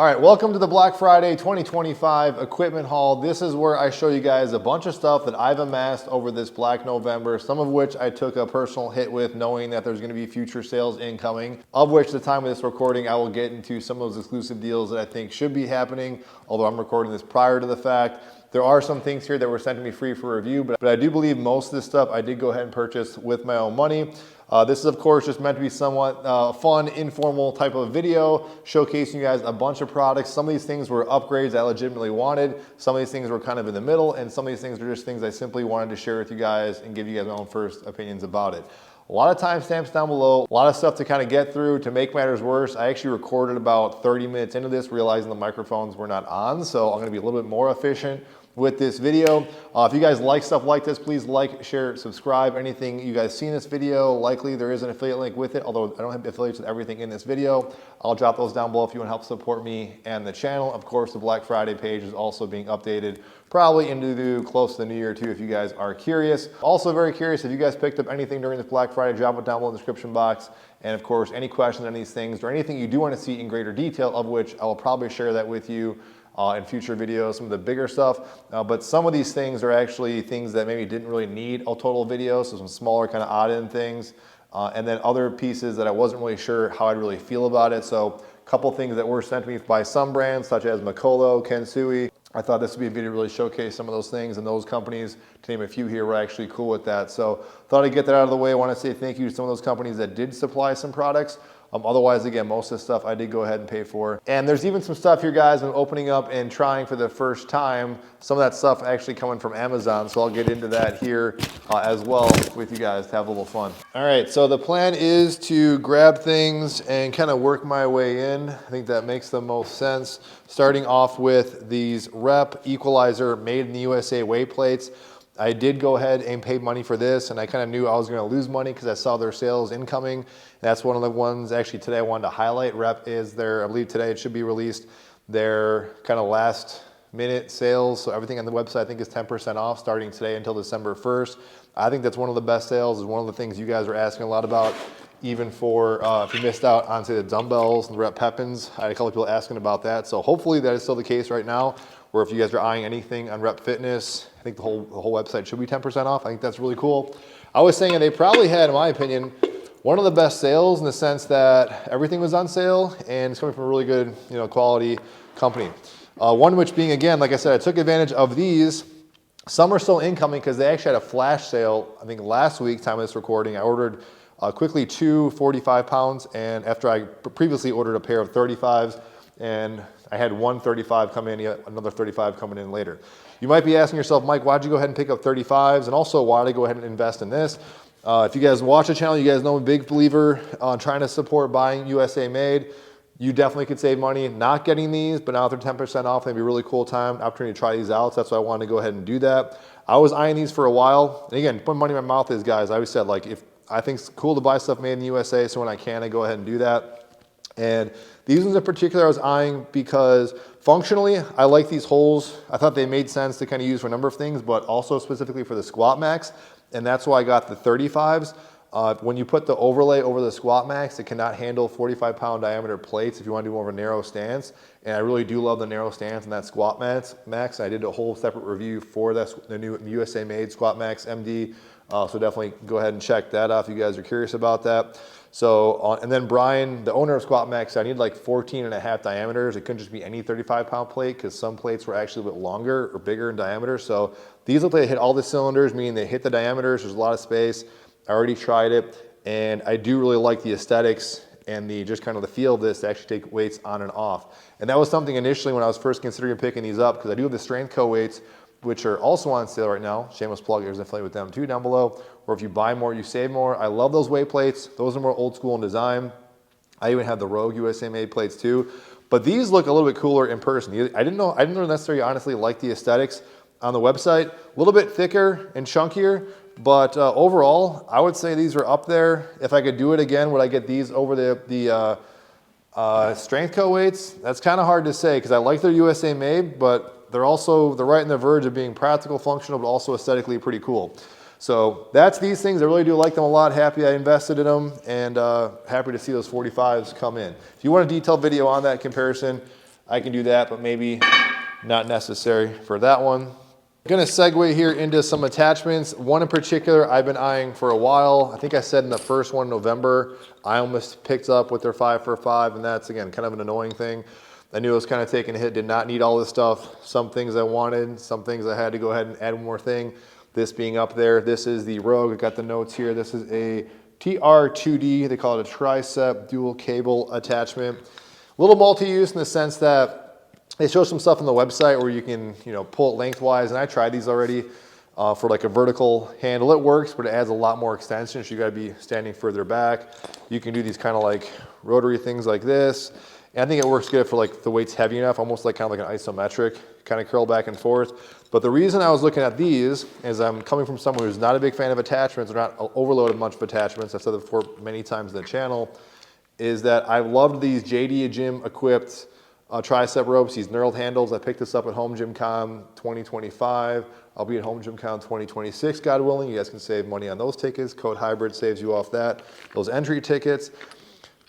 All right, welcome to the Black Friday 2025 equipment haul. This is where I show you guys a bunch of stuff that I've amassed over this Black November, some of which I took a personal hit with knowing that there's gonna be future sales incoming, of which the time of this recording, I will get into some of those exclusive deals that I think should be happening, although I'm recording this prior to the fact. There are some things here that were sent to me free for review, but I do believe most of this stuff I did go ahead and purchase with my own money. This is of course just meant to be somewhat fun, informal type of video, showcasing you guys a bunch of products. Some of these things were upgrades I legitimately wanted. Some of these things were kind of in the middle, and some of these things are just things I simply wanted to share with you guys and give you guys my own first opinions about it. A lot of timestamps down below, a lot of stuff to kind of get through. To make matters worse, I actually recorded about 30 minutes into this, realizing the microphones were not on, so I'm gonna be a little bit more efficient with this video. If you guys like stuff like this, please like, share, subscribe. Anything you guys see in this video, likely there is an affiliate link with it, although I don't have affiliates with everything in this video. I'll drop those down below if you want to help support me and the channel. Of course, the Black Friday page is also being updated probably into close to the new year too, if you guys are curious. Also very curious, if you guys picked up anything during this Black Friday, drop it down below in the description box. And of course, any questions on these things or anything you do want to see in greater detail, of which I will probably share that with you in future videos, some of the bigger stuff. But some of these things are actually things that maybe didn't really need a total video, so some smaller kind of odd end things. And then other pieces that I wasn't really sure how I'd really feel about it. So a couple things that were sent to me by some brands, such as Mikolo, Kensui. I thought this would be a video to really showcase some of those things, and those companies, to name a few here, were actually cool with that. So thought I'd get that out of the way. I want to say thank you to some of those companies that did supply some products. Otherwise, again, most of the stuff I did go ahead and pay for. And there's even some stuff here, guys, I'm opening up and trying for the first time. Some of that stuff actually coming from Amazon, so I'll get into that here as well with you guys to have a little fun. All right, so the plan is to grab things and kind of work my way in. I think that makes the most sense. Starting off with these Rep Equalizer Made in the USA weight plates. I did go ahead and pay money for this, and I kind of knew I was going to lose money because I saw their sales incoming. That's one of the ones actually today I wanted to highlight. Rep is their, I believe today it should be released, their kind of last minute sales. So everything on the website I think is 10% off starting today until December 1st. I think that's one of the best sales. It's one of the things you guys are asking a lot about, even for if you missed out on say the dumbbells and the Rep Pepins. I had a couple of people asking about that. So hopefully that is still the case right now, where if you guys are eyeing anything on Rep Fitness, I think the whole website should be 10% off. I think that's really cool. I was saying they probably had, in my opinion, one of the best sales in the sense that everything was on sale and it's coming from a really good, quality company. One which being, again, like I said, I took advantage of these. Some are still incoming because they actually had a flash sale. I think last week, time of this recording, I ordered quickly 2 45 pounds, and after I previously ordered a pair of 35s, and I had one 35 come in, another 35 coming in later. You might be asking yourself, Mike, why'd you go ahead and pick up 35s? And also, why did I go ahead and invest in this? If you guys watch the channel, you guys know I'm a big believer on trying to support buying USA made. You definitely could save money not getting these, but now they're 10% off. They'd be a really cool time, opportunity to try these out. So that's why I wanted to go ahead and do that. I was eyeing these for a while. And again, putting money in my mouth is, guys, I always said, like, if I think it's cool to buy stuff made in the USA, so when I can, I go ahead and do that. And these ones in particular I was eyeing because functionally, I like these holes. I thought they made sense to kind of use for a number of things, but also specifically for the squat max. And that's why I got the 35s. When you put the overlay over the squat max, it cannot handle 45-pound diameter plates if you want to do more of a narrow stance. And I really do love the narrow stance and that squat max. I did a whole separate review for the new USA made Squat Max MD. So definitely go ahead and check that out if you guys are curious about that. So, and then Brian, the owner of Squat Max, I need like 14.5 diameters. It couldn't just be any 35-pound plate because some plates were actually a bit longer or bigger in diameter. So these look like they hit all the cylinders, meaning they hit the diameters. There's a lot of space. I already tried it, and I do really like the aesthetics and the just kind of the feel of this to actually take weights on and off. And that was something initially when I was first considering picking these up, because I do have the strength co-weights, which are also on sale right now. Shameless plug, there's an affiliate with them too down below. Or if you buy more, you save more. I love those weight plates. Those are more old school in design. I even have the Rogue USA made plates too. But these look a little bit cooler in person. I didn't necessarily honestly like the aesthetics on the website. A little bit thicker and chunkier, but overall, I would say these are up there. If I could do it again, would I get these over the strength co-weights? That's kind of hard to say because I like their USA made, but they're right on the verge of being practical, functional, but also aesthetically pretty cool. So that's these things. I really do like them a lot. Happy I invested in them, and happy to see those 45s come in. If you want a detailed video on that comparison, I can do that, but maybe not necessary for that one. I'm gonna segue here into some attachments. One in particular I've been eyeing for a while. I think I said in the first one in November, I almost picked up with their 5 for 5, and that's, again, kind of an annoying thing. I knew I was kind of taking a hit, did not need all this stuff. Some things I wanted, some things I had to go ahead and add one more thing. This being up there, this is the Rogue. I got the notes here. This is a TR2D. They call it a Tricep dual cable attachment. A little multi-use in the sense that they show some stuff on the website where you can, pull it lengthwise, and I tried these already for like a vertical handle. It works, but it adds a lot more extension, so you gotta be standing further back. You can do these kind of like rotary things like this. And I think it works good for like the weight's heavy enough, almost like kind of like an isometric, kind of curl back and forth. But the reason I was looking at these is I'm coming from someone who's not a big fan of attachments, or not overloaded much of attachments, I've said it before many times in the channel, is that I loved these JD Gym equipped tricep ropes, these knurled handles. I picked this up at Home Gym Con 2025. I'll be at Home Gym Con 2026, God willing. You guys can save money on those tickets. Code HYBRID saves you off those entry tickets.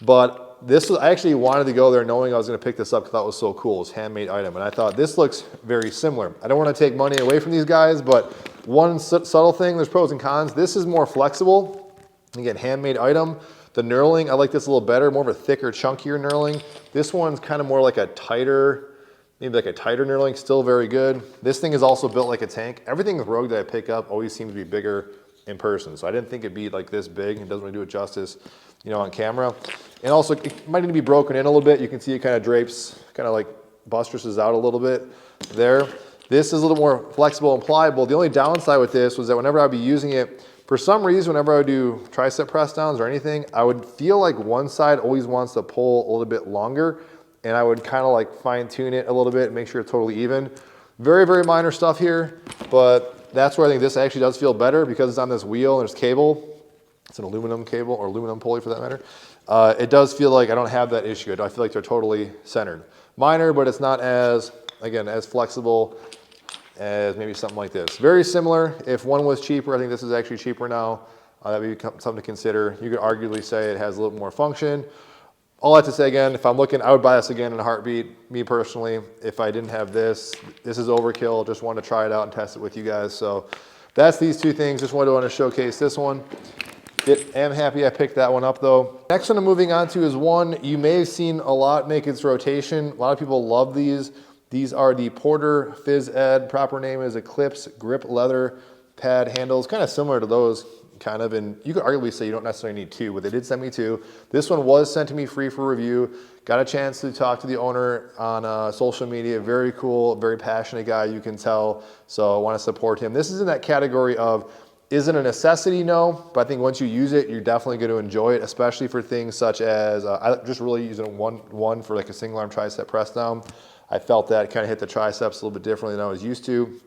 But I actually wanted to go there knowing I was gonna pick this up because I thought it was so cool. It's a handmade item. And I thought this looks very similar. I don't wanna take money away from these guys, but one subtle thing, there's pros and cons. This is more flexible. Again, handmade item. The knurling, I like this a little better, more of a thicker, chunkier knurling. This one's kind of more like a tighter, maybe like a tighter knurling, still very good. This thing is also built like a tank. Everything with Rogue that I pick up always seems to be bigger in person. So I didn't think it'd be like this big. It doesn't really do it justice, on camera. And also, it might need to be broken in a little bit. You can see it kind of drapes, kind of like bustresses out a little bit there. This is a little more flexible and pliable. The only downside with this was that whenever I'd be using it, for some reason, whenever I would do tricep press downs or anything, I would feel like one side always wants to pull a little bit longer, and I would kind of like fine tune it a little bit, make sure it's totally even. Very, very minor stuff here, but that's where I think this actually does feel better because it's on this wheel and there's cable. It's an aluminum cable, or aluminum pulley for that matter. It does feel like I don't have that issue. I feel like they're totally centered. Minor, but it's not as flexible as maybe something like this. Very similar. If one was cheaper, I think this is actually cheaper now. That would be something to consider. You could arguably say it has a little more function. All that to say, again, if I'm looking, I would buy this again in a heartbeat. Me personally, if I didn't have this is overkill. Just wanted to try it out and test it with you guys. So that's these two things. Just wanted to showcase this one. Am happy I picked that one up though. Next one I'm moving on to is one you may have seen a lot make its rotation. A lot of people love these. These are the Porter Phys Ed, proper name is Eclipse grip leather pad handles, kind of similar to those kind of, and you could arguably say you don't necessarily need two, but they did send me two. This one was sent to me free for review. Got a chance to talk to the owner on social media. Very cool, very passionate guy, you can tell. So I want to support him. This is in that category of, is it a necessity? No, but I think once you use it, you're definitely going to enjoy it, especially for things such as, I just really using one for like a single arm tricep press down. I felt that kind of hit the triceps a little bit differently than I was used to.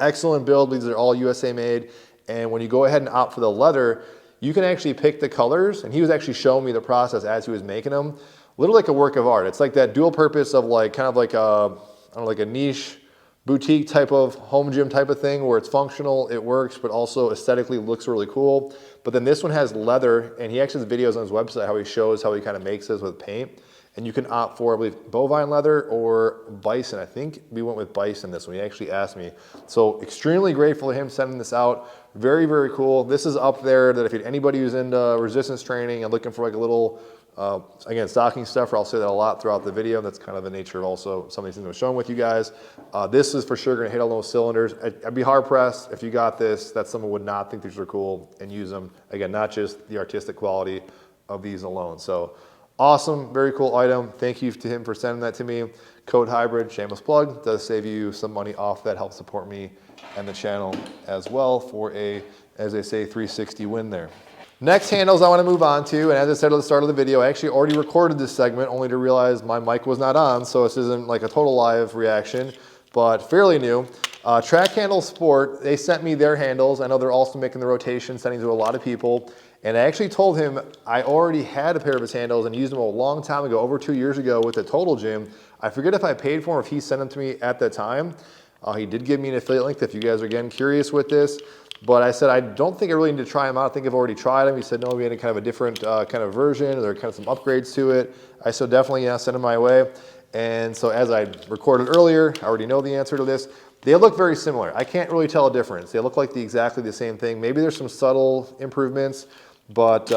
Excellent build. These are all USA made. And when you go ahead and opt for the leather, you can actually pick the colors. And he was actually showing me the process as he was making them. Literally like a work of art. It's like that dual purpose of like kind of like a niche boutique type of home gym type of thing where it's functional, it works, but also aesthetically looks really cool. But then this one has leather, and he actually has videos on his website how he shows how he kind of makes this with paint. And you can opt for, I believe, bovine leather or bison. I think we went with bison this one. He actually asked me. So extremely grateful to him sending this out. Very, very cool. This is up there that if anybody who's into resistance training and looking for like a little, again, stocking stuffer, I'll say that a lot throughout the video. That's kind of the nature of also some of these things I'm showing with you guys. This is for sure gonna hit all those cylinders. I'd be hard pressed if you got this, that someone would not think these are cool and use them. Again, not just the artistic quality of these alone. So awesome, very cool item. Thank you to him for sending that to me. Code HYBRID, shameless plug, does save you some money off that, helps support me and the channel as well for a, as they say, 360 win there. Next handles I want to move on to, and as I said at the start of the video, I actually already recorded this segment only to realize my mic was not on, so this isn't like a total live reaction, but fairly new. Track Handle Sport, they sent me their handles. I know they're also making the rotation, sending to a lot of people. And I actually told him I already had a pair of his handles and used them a long time ago, over 2 years ago with the Total Gym. I forget if I paid for them or if he sent them to me at the time. He did give me an affiliate link if you guys are again curious with this. But I said, I don't think I really need to try them out. I think I've already tried them. He said, no, we had a kind of a different kind of version. There are kind of some upgrades to it. I said, definitely, yeah, send them my way. And so as I recorded earlier, I already know the answer to this. They look very similar. I can't really tell a difference. They look like exactly the same thing. Maybe there's some subtle improvements, but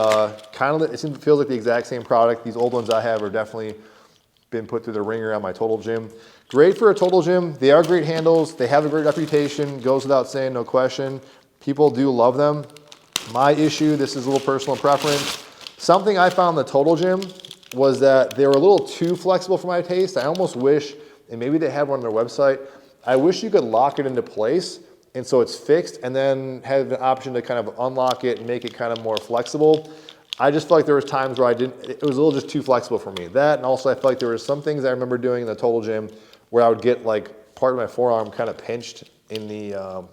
kind of it feels like the exact same product. These old ones I have are definitely been put through the ringer on my total gym. Great for a total gym. They are great handles. They have a great reputation. Goes without saying, no question. People do love them. My issue, this is a little personal preference. Something I found in the total gym was that they were a little too flexible for my taste. I almost wish, and maybe they have one on their website, I wish you could lock it into place and so it's fixed and then have an option to kind of unlock it and make it kind of more flexible. I just felt like there was times where it was a little just too flexible for me. That, and also I felt like there were some things I remember doing in the total gym where I would get like part of my forearm kind of pinched in the,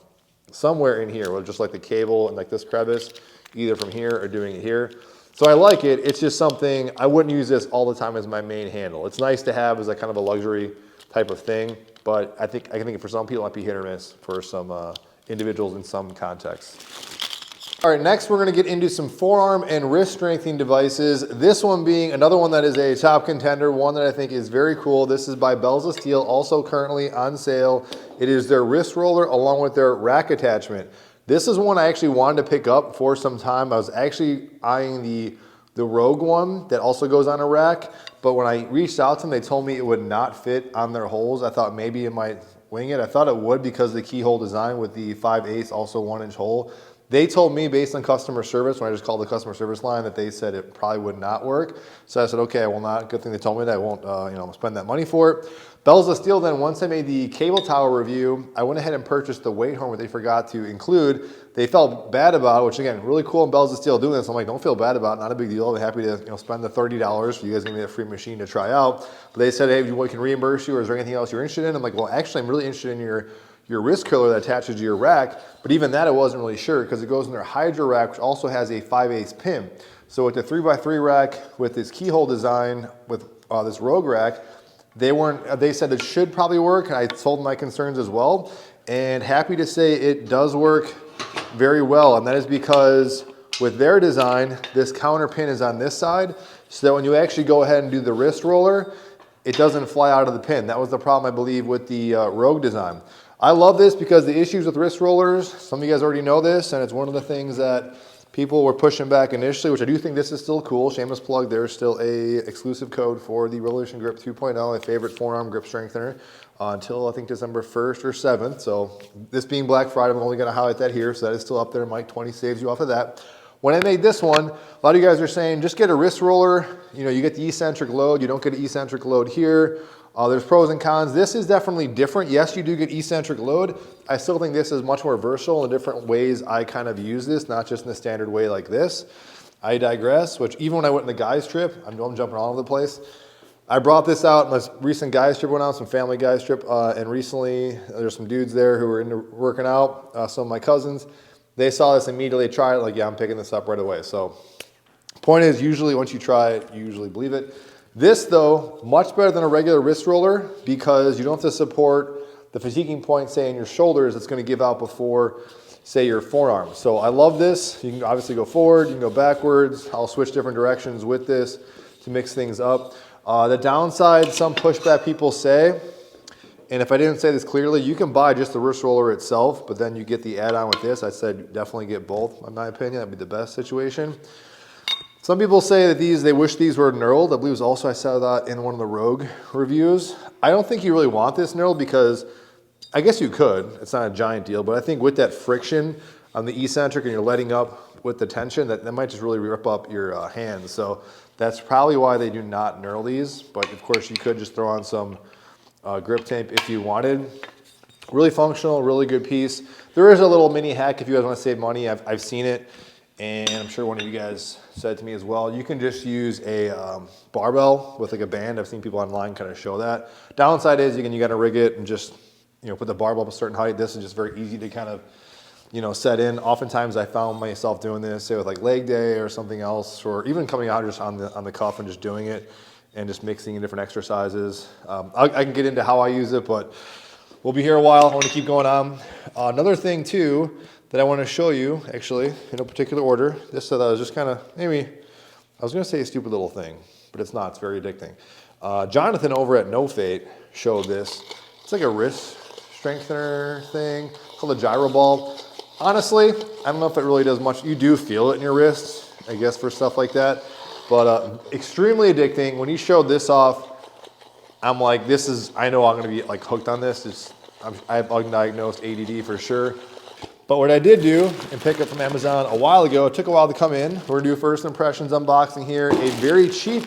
somewhere in here, just like the cable and like this crevice, either from here or doing it here. So I like it. It's just something, I wouldn't use this all the time as my main handle. It's nice to have as a kind of a luxury type of thing, but I think for some people it might be hit or miss for some individuals in some contexts. All right, next we're gonna get into some forearm and wrist strengthening devices. This one being another one that is a top contender, one that I think is very cool. This is by Bells of Steel, also currently on sale. It is their wrist roller along with their rack attachment. This is one I actually wanted to pick up for some time. I was actually eyeing the Rogue one that also goes on a rack, but when I reached out to them, they told me it would not fit on their holes. I thought maybe it might wing it. I thought it would because of the keyhole design with the 5/8, also 1-inch hole. They told me based on customer service, when I just called the customer service line, that they said it probably would not work. So I said, okay, I will not. Good thing they told me that I won't spend that money for it. Bells of Steel then, once I made the cable tower review, I went ahead and purchased the weight harness they forgot to include. They felt bad about it, which again, really cool in Bells of Steel doing this. I'm like, don't feel bad about it, not a big deal. I'm happy to spend the $30 for you guys to give me a free machine to try out. But they said, hey, we can reimburse you, or is there anything else you're interested in? I'm like, well, actually, I'm really interested in your wrist curler that attaches to your rack, but even that I wasn't really sure because it goes in their Hydra rack, which also has a 5/8 pin. So with the 3x3 rack, with this keyhole design, with this Rogue rack, they said it should probably work. I told them my concerns as well, and happy to say it does work very well, and that is because with their design, this counter pin is on this side, so that when you actually go ahead and do the wrist roller, it doesn't fly out of the pin. That was the problem, I believe, with the Rogue design. I love this because the issues with wrist rollers, some of you guys already know this, and it's one of the things that people were pushing back initially, which I do think this is still cool. Shameless plug, there's still a exclusive code for the Revolution Grip 2.0, my favorite forearm grip strengthener, until I think December 1st or 7th. So this being Black Friday, I'm only gonna highlight that here, so that is still up there. Mike 20 saves you off of that. When I made this one, a lot of you guys are saying, just get a wrist roller. You get the eccentric load. You don't get an eccentric load here. There's pros and cons. This is definitely different. Yes, you do get eccentric load. I still think this is much more versatile in the different ways I kind of use this, not just in the standard way like this. I digress, which even when I went in the guys trip, I'm jumping all over the place. I brought this out, my recent guys trip went out, some family guys trip, and recently there's some dudes there who were into working out, some of my cousins. They saw this immediately, tried it, like, yeah, I'm picking this up right away. So point is, usually once you try it, you usually believe it. This though, much better than a regular wrist roller because you don't have to support the fatiguing point, say in your shoulders, it's gonna give out before, say, your forearm. So I love this. You can obviously go forward, you can go backwards. I'll switch different directions with this to mix things up. The downside, some pushback people say, and if I didn't say this clearly, you can buy just the wrist roller itself, but then you get the add-on with this. I said definitely get both, in my opinion. That'd be the best situation. Some people say that they wish these were knurled. I believe it was also, I saw that in one of the Rogue reviews. I don't think you really want this knurled because I guess you could. It's not a giant deal, but I think with that friction on the eccentric and you're letting up with the tension, that might just really rip up your hands. So that's probably why they do not knurl these. But of course you could just throw on some grip tape if you wanted. Really functional, really good piece. There is a little mini hack if you guys want to save money. I've seen it, and I'm sure one of you guys said to me as well. You can just use a barbell with like a band. I've seen people online kind of show that. Downside is you got to rig it and just put the barbell up a certain height. This is just very easy to kind of set in. Oftentimes I found myself doing this, say with like leg day or something else, or even coming out just on the cuff and just doing it and just mixing in different exercises. I can get into how I use it, but we'll be here a while. I want to keep going on. Another thing too that I want to show you, actually, in no particular order. This so that I was just kind of, maybe, I was going to say a stupid little thing, but it's not. It's very addicting. Jonathan over at No Fate showed this. It's like a wrist strengthener thing called a Gyro Ball. Honestly, I don't know if it really does much. You do feel it in your wrists, I guess, for stuff like that. But extremely addicting. When he showed this off, I'm like, this is, I know I'm gonna be like hooked on this. I have undiagnosed ADD for sure. But what I did do and pick up from Amazon a while ago, it took a while to come in. We're gonna do first impressions unboxing here. A very cheap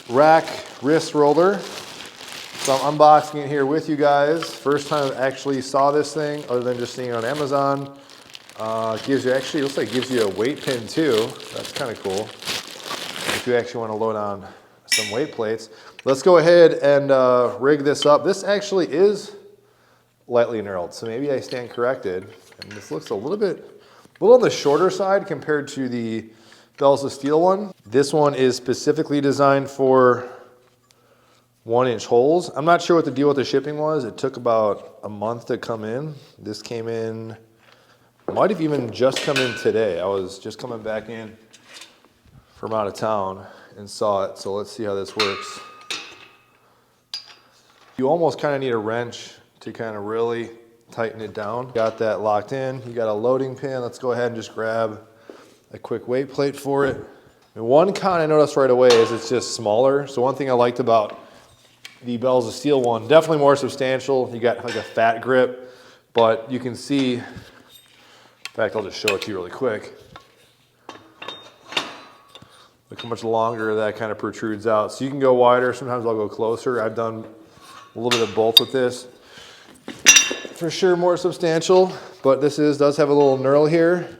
rack wrist roller. So I'm unboxing it here with you guys. First time I actually saw this thing, other than just seeing it on Amazon. Gives you, actually, it looks like it gives you a weight pin too. That's kind of cool. If you actually want to load on some weight plates. Let's go ahead and rig this up. This actually is lightly knurled, so maybe I stand corrected. And this looks a little on the shorter side compared to the Bells of Steel one. This one is specifically designed for 1-inch holes. I'm not sure what the deal with the shipping was. It took about a month to come in. This came in, might have even just come in today. I was just coming back in from out of town and saw it. So let's see how this works. You almost kind of need a wrench to kind of really tighten it down. Got that locked in. You got a loading pin. Let's go ahead and just grab a quick weight plate for it. And one con I noticed right away is it's just smaller. So one thing I liked about the Bells of Steel one, definitely more substantial. You got like a fat grip, but you can see, in fact, I'll just show it to you really quick. Look how much longer that kind of protrudes out. So you can go wider. Sometimes I'll go closer. I've done a little bit of both with this. For sure more substantial, but this does have a little knurl here.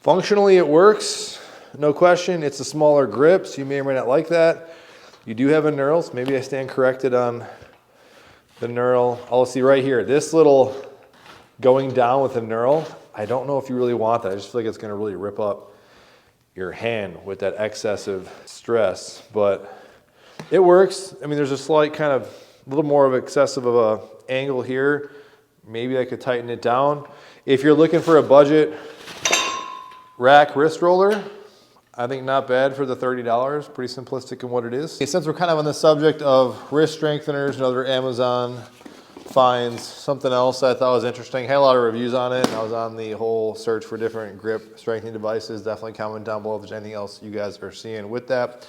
Functionally it works, no question. It's a smaller grip, so you may or may not like that. You do have a knurl, so maybe I stand corrected on the knurl. I'll see right here, this little going down with a knurl, I don't know if you really want that. I just feel like it's gonna really rip up your hand with that excessive stress, but it works. I mean, there's a slight kind of, a little more of excessive of a angle here. Maybe I could tighten it down. If you're looking for a budget rack wrist roller, I think not bad for the $30. Pretty simplistic in what it is. Okay, since we're kind of on the subject of wrist strengtheners and other Amazon finds, something else I thought was interesting. Had a lot of reviews on it, and I was on the whole search for different grip strengthening devices. Definitely comment down below if there's anything else you guys are seeing with that.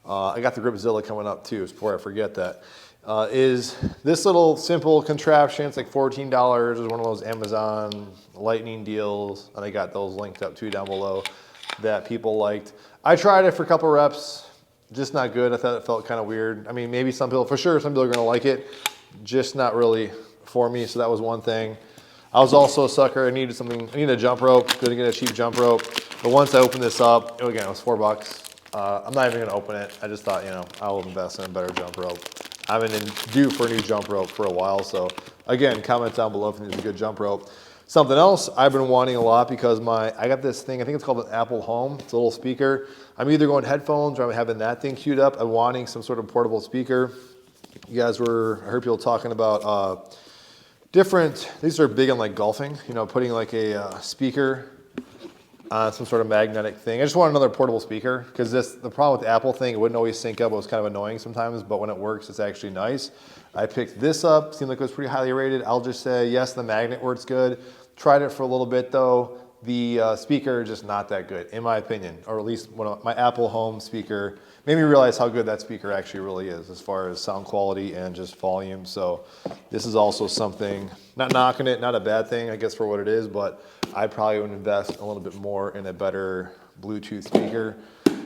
I got the Gripzilla coming up too, before I forget that. Is this little simple contraption. It's like $14. It's one of those Amazon lightning deals, and I got those linked up too down below that people liked. I tried it for a couple reps, just not good. I thought it felt kind of weird. I mean, maybe some people, for sure, some people are gonna like it, just not really for me, so that was one thing. I was also a sucker. I needed a jump rope, couldn't get a cheap jump rope, but once I opened this up, again, it was $4. I'm not even gonna open it. I just thought, you know, I'll invest in a better jump rope. I've been due for a new jump rope for a while, so again, comment down below if you need a good jump rope. Something else I've been wanting a lot because I got this thing, I think it's called an Apple Home. It's a little speaker. I'm either going headphones or I'm having that thing queued up. I'm wanting some sort of portable speaker. You guys I heard people talking about these are big on like golfing, you know, putting like a speaker on some sort of magnetic thing. I just want another portable speaker because the problem with the Apple thing, it wouldn't always sync up. It was kind of annoying sometimes, but when it works, it's actually nice. I picked this up, seemed like it was pretty highly rated. I'll just say, yes, the magnet works good. Tried it for a little bit though. The speaker just not that good, in my opinion, or at least my Apple Home speaker made me realize how good that speaker actually really is as far as sound quality and just volume. So this is also something, not knocking it, not a bad thing, I guess, for what it is, but I probably would invest a little bit more in a better Bluetooth speaker.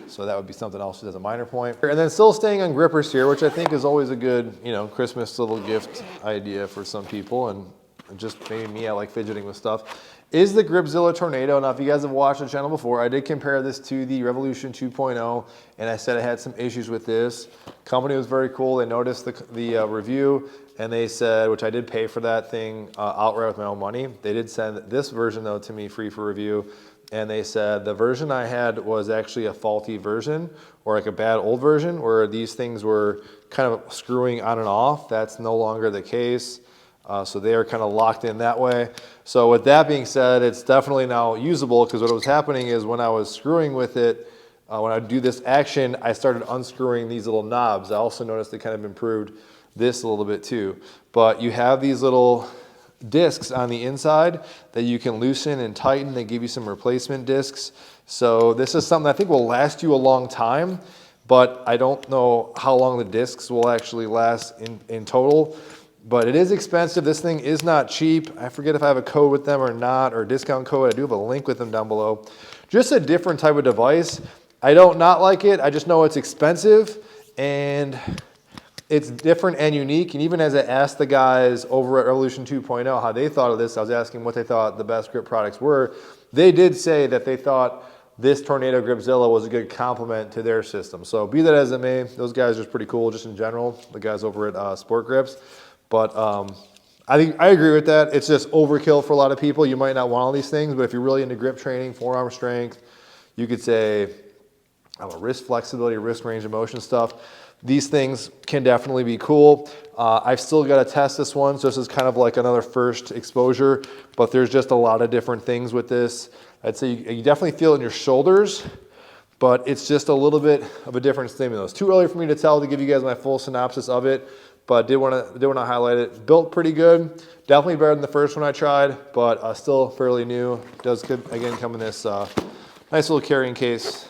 So that would be something else as a minor point. And then still staying on grippers here, which I think is always a good, you know, Christmas little gift idea for some people, and just maybe me, I like fidgeting with stuff, is the Gripzilla Tornado. Now, if you guys have watched the channel before, I did compare this to the Revolution 2.0, and I said I had some issues with this. Company was very cool. They noticed the review, and they said, which I did pay for that thing outright with my own money. They did send this version, though, to me free for review, and they said the version I had was actually a faulty version, or like a bad old version, where these things were kind of screwing on and off. That's no longer the case. So they are kind of locked in that way. So with that being said, it's definitely now usable, because what was happening is when I was screwing with it, when I do this action, I started unscrewing these little knobs. I also noticed they kind of improved this a little bit too. But you have these little discs on the inside that you can loosen and tighten. They give you some replacement discs. So this is something I think will last you a long time, but I don't know how long the discs will actually last in total. But it is expensive. This thing is not cheap. I forget if I have a code with them or not, or a discount code. I do have a link with them down below. Just a different type of device. I don't not like it. I just know it's expensive and it's different and unique. And even as I asked the guys over at Revolution 2.0 how they thought of this, I was asking what they thought the best grip products were. They did say that they thought this Tornado Gripzilla was a good complement to their system. So be that as it may, those guys are pretty cool just in general, the guys over at Sport Grips. But I think I agree with that. It's just overkill for a lot of people. You might not want all these things, but if you're really into grip training, forearm strength, you could say, I don't know, wrist flexibility, wrist range of motion stuff. These things can definitely be cool. I've still got to test this one, so this is kind of like another first exposure, but there's just a lot of different things with this. I'd say you definitely feel it in your shoulders, but it's just a little bit of a different stimulus. Too early for me to tell to give you guys my full synopsis of it, but did want to highlight it. Built pretty good, definitely better than the first one I tried, but still fairly new. Does again come in this nice little carrying case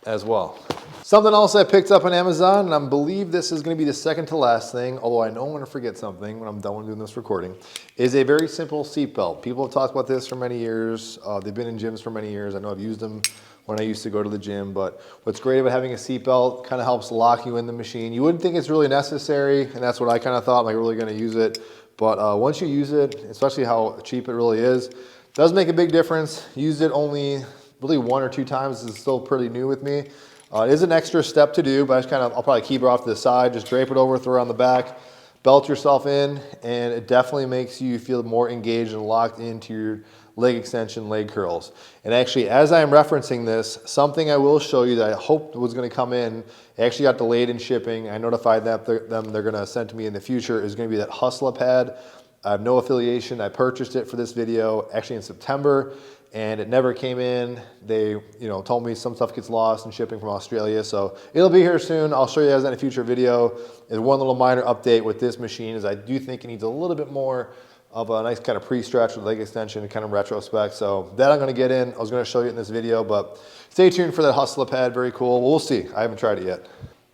as well. Something else I picked up on Amazon, and I believe this is going to be the second to last thing, although I know I'm going to forget something when I'm done doing this recording, is a very simple seat belt. People have talked about this for many years. They've been in gyms for many years. I know I've used them when I used to go to the gym, but what's great about having a seat belt, kind of helps lock you in the machine. You wouldn't think it's really necessary, and that's what I kind of thought, like really going to use it. But once you use it, especially how cheap it really is, it does make a big difference. Used it only really 1 or 2 times. This is still pretty new with me. It is an extra step to do, but I'll probably keep it off to the side, just drape it over, throw it on the back, belt yourself in, and it definitely makes you feel more engaged and locked into your leg extension, leg curls. And actually, as I'm referencing this, something I will show you that I hoped was going to come in, it actually got delayed in shipping. I notified them they're going to send to me in the future, is going to be that Hustler pad. I have no affiliation. I purchased it for this video actually in September, and it never came in. They told me some stuff gets lost in shipping from Australia, so it'll be here soon. I'll show you guys in a future video. And one little minor update with this machine is I do think it needs a little bit more of a nice kind of pre-stretch with leg extension and kind of retrospect. So that I'm gonna get in. I was gonna show you in this video, but stay tuned for that Hustler pad, very cool. We'll see, I haven't tried it yet.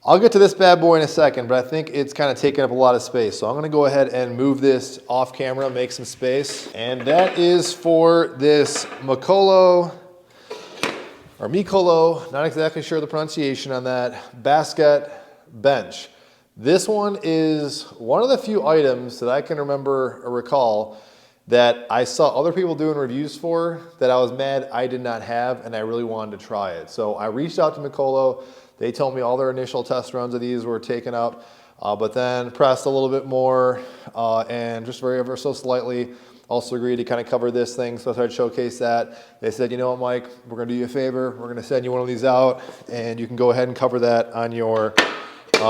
I'll get to this bad boy in a second, but I think it's kind of taking up a lot of space. So I'm gonna go ahead and move this off camera, make some space. And that is for this Mikolo, not exactly sure the pronunciation on that, Bastet bench. This one is one of the few items that I can remember or recall that I saw other people doing reviews for that I was mad I did not have, and I really wanted to try it. So I reached out to Mikolo. They told me all their initial test runs of these were taken up, but then pressed a little bit more and just ever so slightly also agreed to kind of cover this thing. So I tried to showcase that. They said, you know what, Mike, we're gonna do you a favor. We're gonna send you one of these out and you can go ahead and cover that on your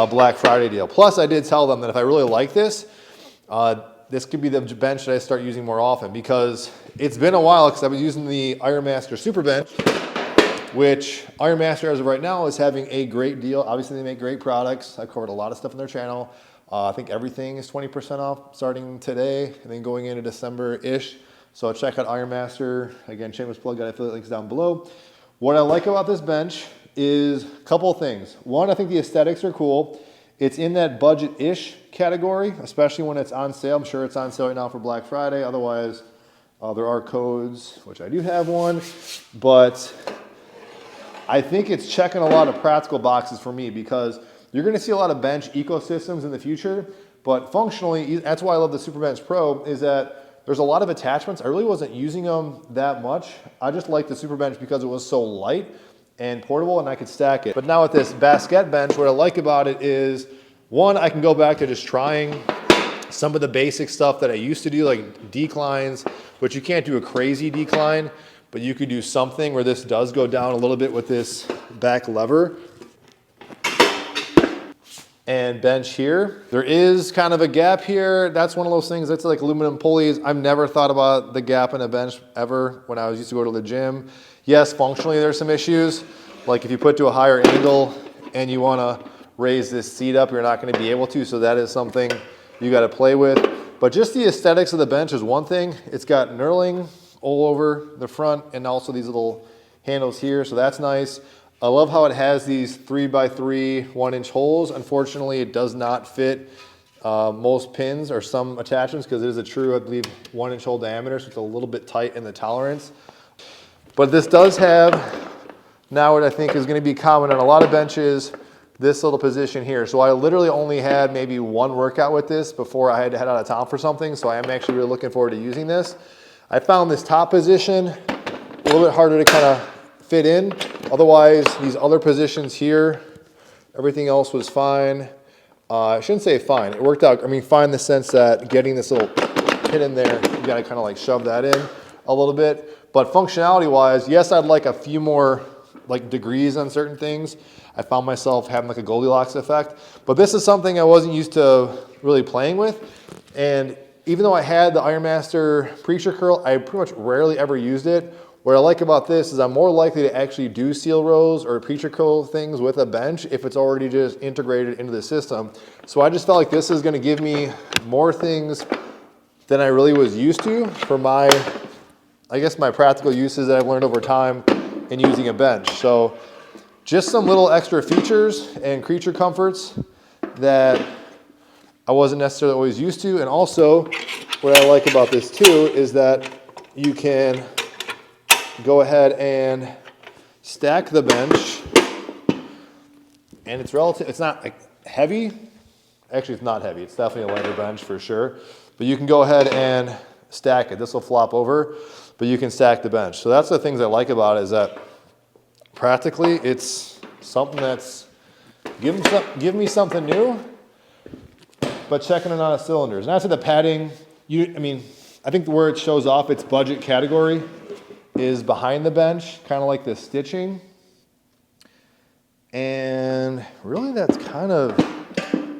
Black Friday deal. Plus, I did tell them that if I really like this, this could be the bench that I start using more often, because it's been a while because I was using the Ironmaster Super Bench, which Ironmaster as of right now is having a great deal. Obviously, they make great products. I've covered a lot of stuff on their channel. I think everything is 20% off starting today and then going into December-ish. So check out Ironmaster. Again, shameless plug, got affiliate links down below. What I like about this bench is a couple of things. One, I think the aesthetics are cool. It's in that budget-ish category, especially when it's on sale. I'm sure it's on sale right now for Black Friday. Otherwise, there are codes, which I do have one. But I think it's checking a lot of practical boxes for me, because you're going to see a lot of bench ecosystems in the future. But functionally, that's why I love the Super Bench Pro, is that there's a lot of attachments. I really wasn't using them that much. I just liked the Super Bench because it was so light and portable, and I could stack it. But now with this Bastet bench, what I like about it is, one, I can go back to just trying some of the basic stuff that I used to do, like declines, which you can't do a crazy decline, but you could do something where this does go down a little bit with this back lever. And bench here. There is kind of a gap here. That's one of those things, that's like aluminum pulleys. I've never thought about the gap in a bench ever when I used to go to the gym. Yes, functionally there's some issues, like if you put to a higher angle and you want to raise this seat up, you're not going to be able to. So that is something you got to play with. But just the aesthetics of the bench is one thing. It's got knurling all over the front and also these little handles here. So that's nice. I love how it has these 3x3 1-inch holes. Unfortunately, it does not fit most pins or some attachments because it is a true, I believe, 1-inch hole diameter. So it's a little bit tight in the tolerance. But this does have now what I think is going to be common on a lot of benches, this little position here. So I literally only had maybe one workout with this before I had to head out of town for something. So I am actually really looking forward to using this. I found this top position a little bit harder to kind of fit in. Otherwise, these other positions here, everything else was fine. I shouldn't say fine. It worked out, I mean, fine in the sense that getting this little pin in there, you gotta kind of like shove that in a little bit. But functionality-wise, yes, I'd like a few more like degrees on certain things. I found myself having like a Goldilocks effect. But this is something I wasn't used to really playing with. And even though I had the Ironmaster Preacher Curl, I pretty much rarely ever used it. What I like about this is I'm more likely to actually do seal rows or preacher curl things with a bench if it's already just integrated into the system. So I just felt like this is going to give me more things than I really was used to for my, I guess, my practical uses that I've learned over time in using a bench. So just some little extra features and creature comforts that I wasn't necessarily always used to. And also what I like about this too is that you can go ahead and stack the bench, and it's not like heavy. Actually, it's not heavy. It's definitely a lighter bench for sure. But you can go ahead and stack it. This will flop over, but you can stack the bench. So that's the things I like about it, is that practically it's something that's give me something new, but checking it on a cylinders. And as for the padding, I think where it shows off its budget category is behind the bench, kind of like the stitching. And really that's kind of,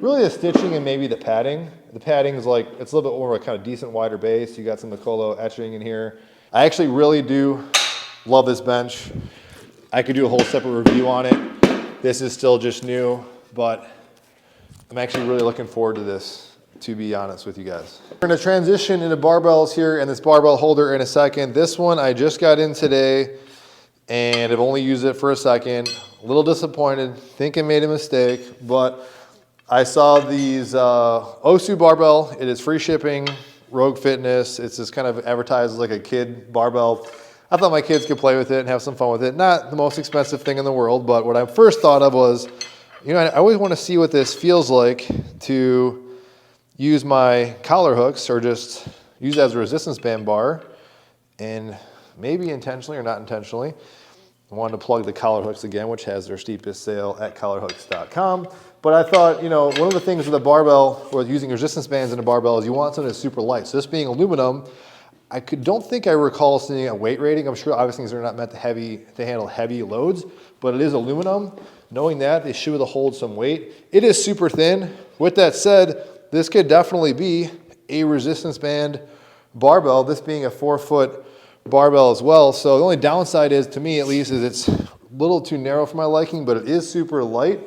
really the stitching and maybe the padding. The padding is like, it's a little bit more of a kind of decent wider base. You got some Mikolo etching in here. I actually really do love this bench. I could do a whole separate review on it. This is still just new, but I'm actually really looking forward to this, to be honest with you guys. We're gonna transition into barbells here and this barbell holder in a second. This one I just got in today and I've only used it for a second. A little disappointed, think I made a mistake, but I saw these OSU Barbell. It is free shipping, Rogue Fitness. It's just kind of advertised as like a kid barbell. I thought my kids could play with it and have some fun with it. Not the most expensive thing in the world, but what I first thought of was, you know, I always want to see what this feels like to use my collar hooks or just use it as a resistance band bar, and maybe intentionally or not intentionally, I wanted to plug the collar hooks again, which has their steepest sale at collarhooks.com. But I thought, you know, one of the things with a barbell or using resistance bands in a barbell is you want something that's super light. So this being aluminum, don't think I recall seeing a weight rating. I'm sure obviously these are not meant to handle heavy loads, but it is aluminum. Knowing that, they should hold some weight. It is super thin. With that said, this could definitely be a resistance band barbell, this being a 4-foot barbell as well. So the only downside is, to me at least, is it's a little too narrow for my liking, but it is super light.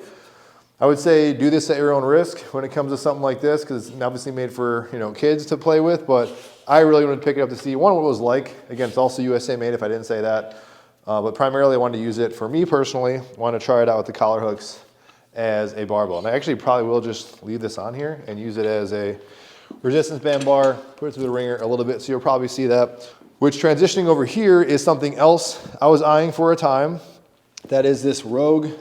I would say do this at your own risk when it comes to something like this, because it's obviously made for, you know, kids to play with, but I really wanted to pick it up to see, one, what it was like. Again, it's also USA made if I didn't say that. But primarily I wanted to use it for me personally. I want to try it out with the collar hooks as a barbell. And I actually probably will just leave this on here and use it as a resistance band bar, put it through the ringer a little bit, so you'll probably see that. Which, transitioning over here, is something else I was eyeing for a time. That is this Rogue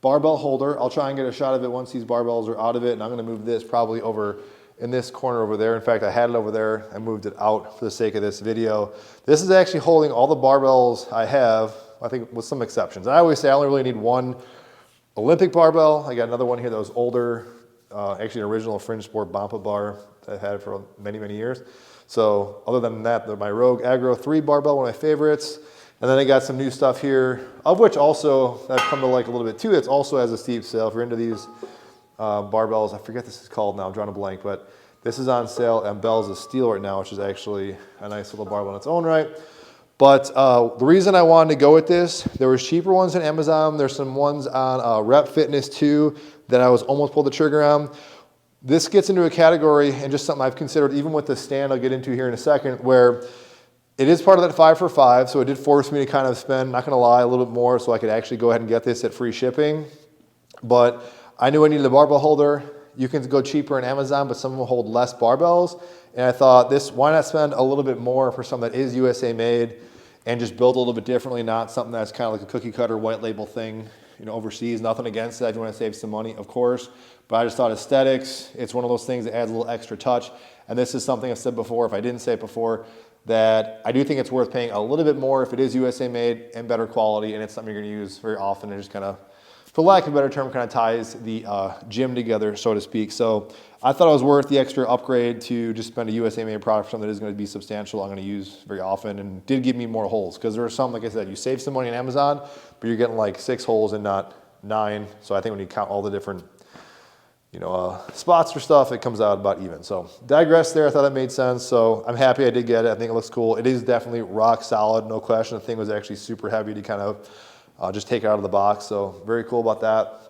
barbell holder. I'll try and get a shot of it once these barbells are out of it, and I'm gonna move this probably over in this corner over there. In fact, I had it over there. I moved it out for the sake of this video. This is actually holding all the barbells I have, I think with some exceptions. I always say I only really need one Olympic barbell. I got another one here that was older, actually an original fringe sport Bampa bar that I've had for many, many years. So other than that, my Rogue Agro 3 barbell, one of my favorites. And then I got some new stuff here, of which also I've come to like a little bit too. It's also has a steep sale. If you're into these barbells, I forget this is called now, I'm drawing a blank, but this is on sale at Bell's of Steel right now, which is actually a nice little barbell in its own right. But the reason I wanted to go with this, there was cheaper ones on Amazon. There's some ones on Rep Fitness too that I was almost pulled the trigger on. This gets into a category, and just something I've considered even with the stand I'll get into here in a second, where it is part of that 5 for 5, so it did force me to kind of spend, not gonna lie, a little bit more so I could actually go ahead and get this at free shipping. But I knew I needed a barbell holder. You can go cheaper on Amazon, but some will hold less barbells. And I thought, why not spend a little bit more for something that is USA made and just build a little bit differently, not something that's kind of like a cookie cutter white label thing, you know, overseas. Nothing against that if you want to save some money, of course. But I just thought aesthetics, it's one of those things that adds a little extra touch. And this is something I've said before, if I didn't say it before, that I do think it's worth paying a little bit more if it is USA made and better quality, and it's something you're gonna use very often and just kind of, for lack of a better term, kind of ties the gym together, so to speak. So I thought it was worth the extra upgrade to just spend a USA made product for something that is gonna be substantial, I'm gonna use very often, and did give me more holes. Because there are some, like I said, you save some money on Amazon, but you're getting like 6 holes and not 9. So I think when you count all the different spots for stuff, it comes out about even. So digress there, I thought that made sense. So I'm happy I did get it. I think it looks cool. It is definitely rock solid, no question. The thing was actually super heavy to kind of just take it out of the box. So very cool about that.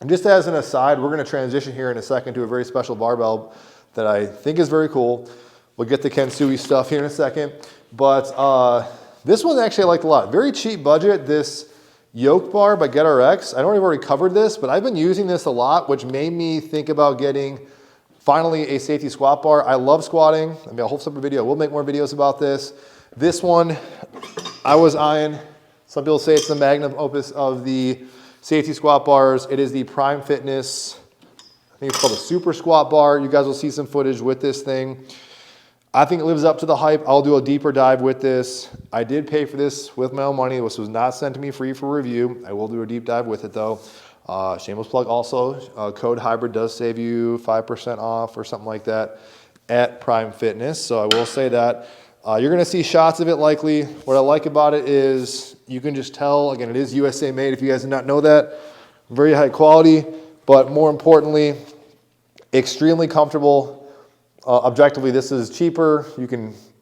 And just as an aside, we're gonna transition here in a second to a very special barbell that I think is very cool. We'll get the Kensui stuff here in a second. But this one actually I liked a lot. Very cheap budget, this yoke bar by GetRx. I know I've already covered this, but I've been using this a lot, which made me think about getting finally a safety squat bar. I love squatting. I mean, I'll hold up a video. We'll make more videos about this. This one, I was eyeing. Some people say it's the magnum opus of the safety squat bars. It is the Prime Fitness, I think it's called a super squat bar. You guys will see some footage with this thing. I think it lives up to the hype. I'll do a deeper dive with this. I did pay for this with my own money. This was not sent to me free for review. I will do a deep dive with it though. Shameless plug also, code hybrid does save you 5% off or something like that at Prime Fitness. So I will say that. You're gonna see shots of it likely. What I like about it is you can just tell, again, it is USA made if you guys did not know that. Very high quality, but more importantly, extremely comfortable. Objectively, this is cheaper.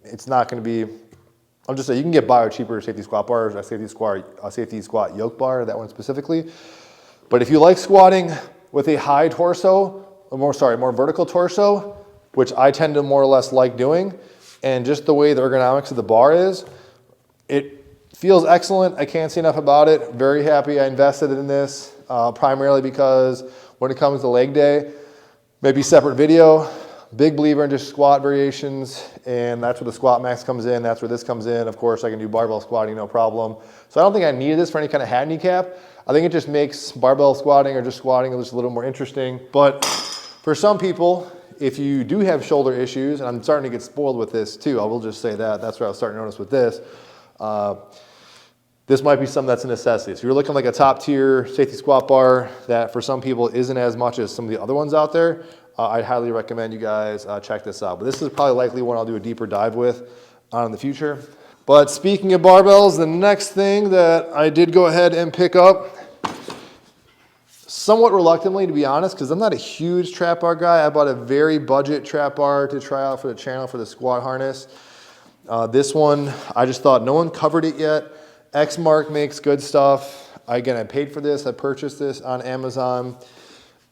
It's not gonna be, I'll just say you can get by with cheaper safety squat bars, a safety squat yoke bar, that one specifically. But if you like squatting with a high torso, more vertical torso, which I tend to more or less like doing, and just the way the ergonomics of the bar is, it feels excellent. I can't say enough about it. Very happy I invested in this, primarily because when it comes to leg day, maybe separate video, big believer in just squat variations, and that's where the squat max comes in. That's where this comes in. Of course, I can do barbell squatting, no problem. So I don't think I needed this for any kind of handicap. I think it just makes barbell squatting or just squatting just a little more interesting. But for some people, if you do have shoulder issues, and I'm starting to get spoiled with this too, I will just say that. That's what I was starting to notice with this. This might be something that's a necessity. So you're looking like a top tier safety squat bar that for some people isn't as much as some of the other ones out there. I'd highly recommend you guys check this out. But this is probably likely one I'll do a deeper dive with in the future. But speaking of barbells, the next thing that I did go ahead and pick up, somewhat reluctantly to be honest, because I'm not a huge trap bar guy. I bought a very budget trap bar to try out for the channel for the squat harness. This one, I just thought no one covered it yet. xMARK makes good stuff. Again, I paid for this. I purchased this on Amazon.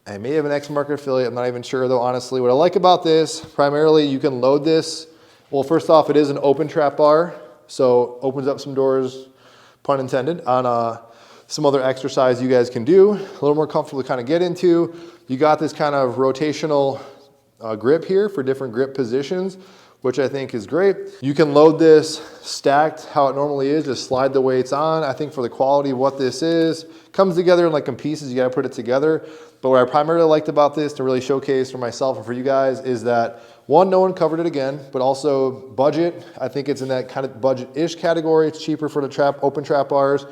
I may have an xMARK affiliate, I'm not even sure though, honestly. What I like about this, primarily you can load this. Well, first off, it is an open trap bar, so opens up some doors, pun intended, on some other exercise you guys can do. A little more comfortable to kind of get into. You got this kind of rotational grip here for different grip positions, which I think is great. You can load this stacked how it normally is, just slide the weights on. I think for the quality of what this is, comes together in like in pieces, you gotta put it together. But what I primarily liked about this to really showcase for myself and for you guys is that one, no one covered it again, but also budget. I think it's in that kind of budget-ish category. It's cheaper for the open trap bars.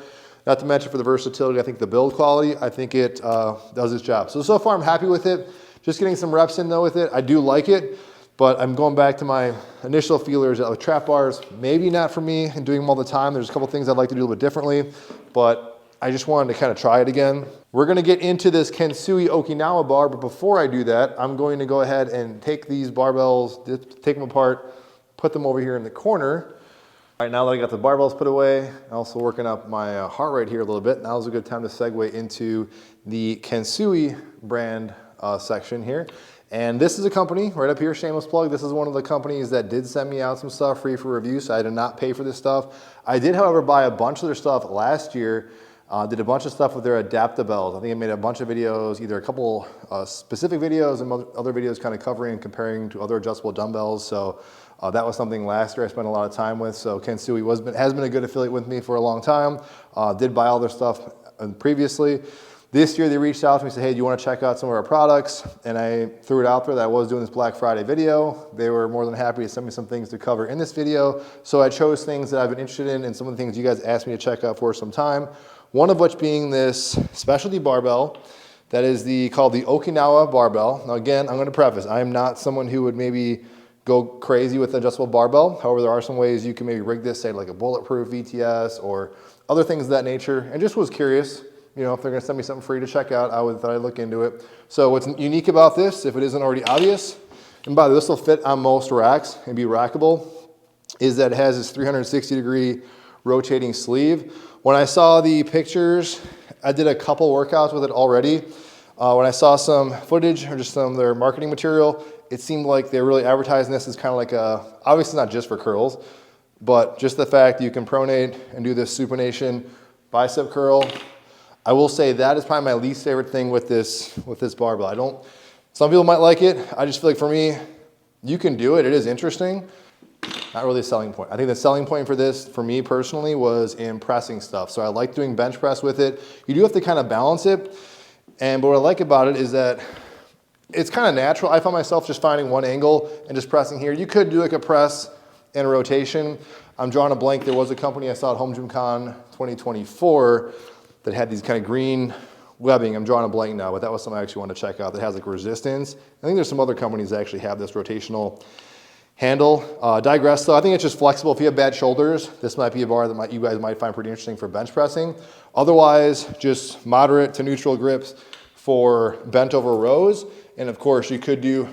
Not to mention for the versatility, I think the build quality, I think it does its job. So far I'm happy with it. Just getting some reps in though with it. I do like it. But I'm going back to my initial feelers with trap bars, maybe not for me and doing them all the time. There's a couple things I'd like to do a little bit differently, but I just wanted to kind of try it again. We're gonna get into this Kensui Okinawa bar, but before I do that, I'm going to go ahead and take these barbells, take them apart, put them over here in the corner. All right, now that I got the barbells put away, I'm also working up my heart rate here a little bit. Now's a good time to segue into the Kensui brand section here. And this is a company right up here, shameless plug. This is one of the companies that did send me out some stuff free for review, so I did not pay for this stuff. I did, however, buy a bunch of their stuff last year. Did a bunch of stuff with their adaptabells. I think I made a bunch of videos, either a couple specific videos and other videos kind of covering and comparing to other adjustable dumbbells. So that was something last year I spent a lot of time with. So Kensui has been a good affiliate with me for a long time. Did buy all their stuff previously. This year they reached out to me and said, hey, do you want to check out some of our products? And I threw it out there that I was doing this Black Friday video. They were more than happy to send me some things to cover in this video. So I chose things that I've been interested in and some of the things you guys asked me to check out for some time. One of which being this specialty barbell that is called the Okinawa Barbell. Now again, I'm going to preface, I am not someone who would maybe go crazy with adjustable barbell. However, there are some ways you can maybe rig this, say like a bulletproof VTS or other things of that nature, and just was curious, you know, if they're going to send me something free to check out, I would thought I'd look into it. So what's unique about this, if it isn't already obvious, and by the way, this will fit on most racks and be rackable, is that it has this 360-degree rotating sleeve. When I saw the pictures, I did a couple workouts with it already. When I saw some footage or just some of their marketing material, it seemed like they're really advertising this as kind of like obviously not just for curls, but just the fact that you can pronate and do this supination bicep curl. I will say that is probably my least favorite thing with this barbell. Some people might like it. I just feel like for me, you can do it. It is interesting. Not really a selling point. I think the selling point for this, for me personally, was in pressing stuff. So I like doing bench press with it. You do have to kind of balance it. But what I like about it is that it's kind of natural. I found myself just finding one angle and just pressing here. You could do like a press and a rotation. I'm drawing a blank. There was a company I saw at Home Gym Con 2024 that had these kind of green webbing. I'm drawing a blank now, but that was something I actually want to check out that has like resistance. I think there's some other companies that actually have this rotational handle. Digress though, I think it's just flexible. If you have bad shoulders, this might be a bar that you guys might find pretty interesting for bench pressing. Otherwise, just moderate to neutral grips for bent over rows. And of course, you could do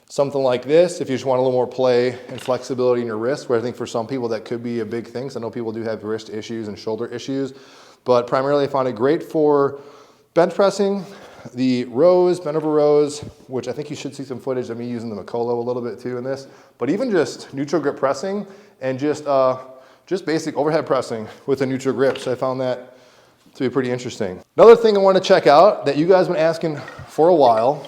something like this if you just want a little more play and flexibility in your wrist, where I think for some people that could be a big thing. So I know people do have wrist issues and shoulder issues, but primarily I found it great for bench pressing. The rows, bent over rows, which I think you should see some footage of me using the Mikolo a little bit too in this, but even just neutral grip pressing and just basic overhead pressing with a neutral grip. So I found that to be pretty interesting. Another thing I want to check out that you guys have been asking for a while,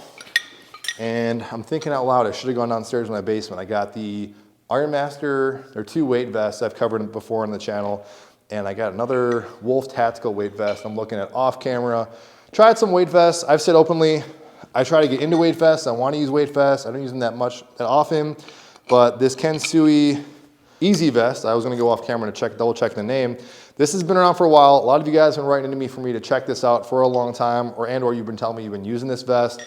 and I'm thinking out loud, I should have gone downstairs in my basement. I got the Iron Master, they're 2 weight vests. I've covered them before on the channel. And I got another Wolf Tactical weight vest I'm looking at off camera. Tried some weight vests. I've said openly, I try to get into weight vests. I want to use weight vests. I don't use them that often. But this Kensui EZ-VEST, I was going to go off camera to double check the name. This has been around for a while. A lot of you guys have been writing to me for me to check this out for a long time, or you've been telling me you've been using this vest.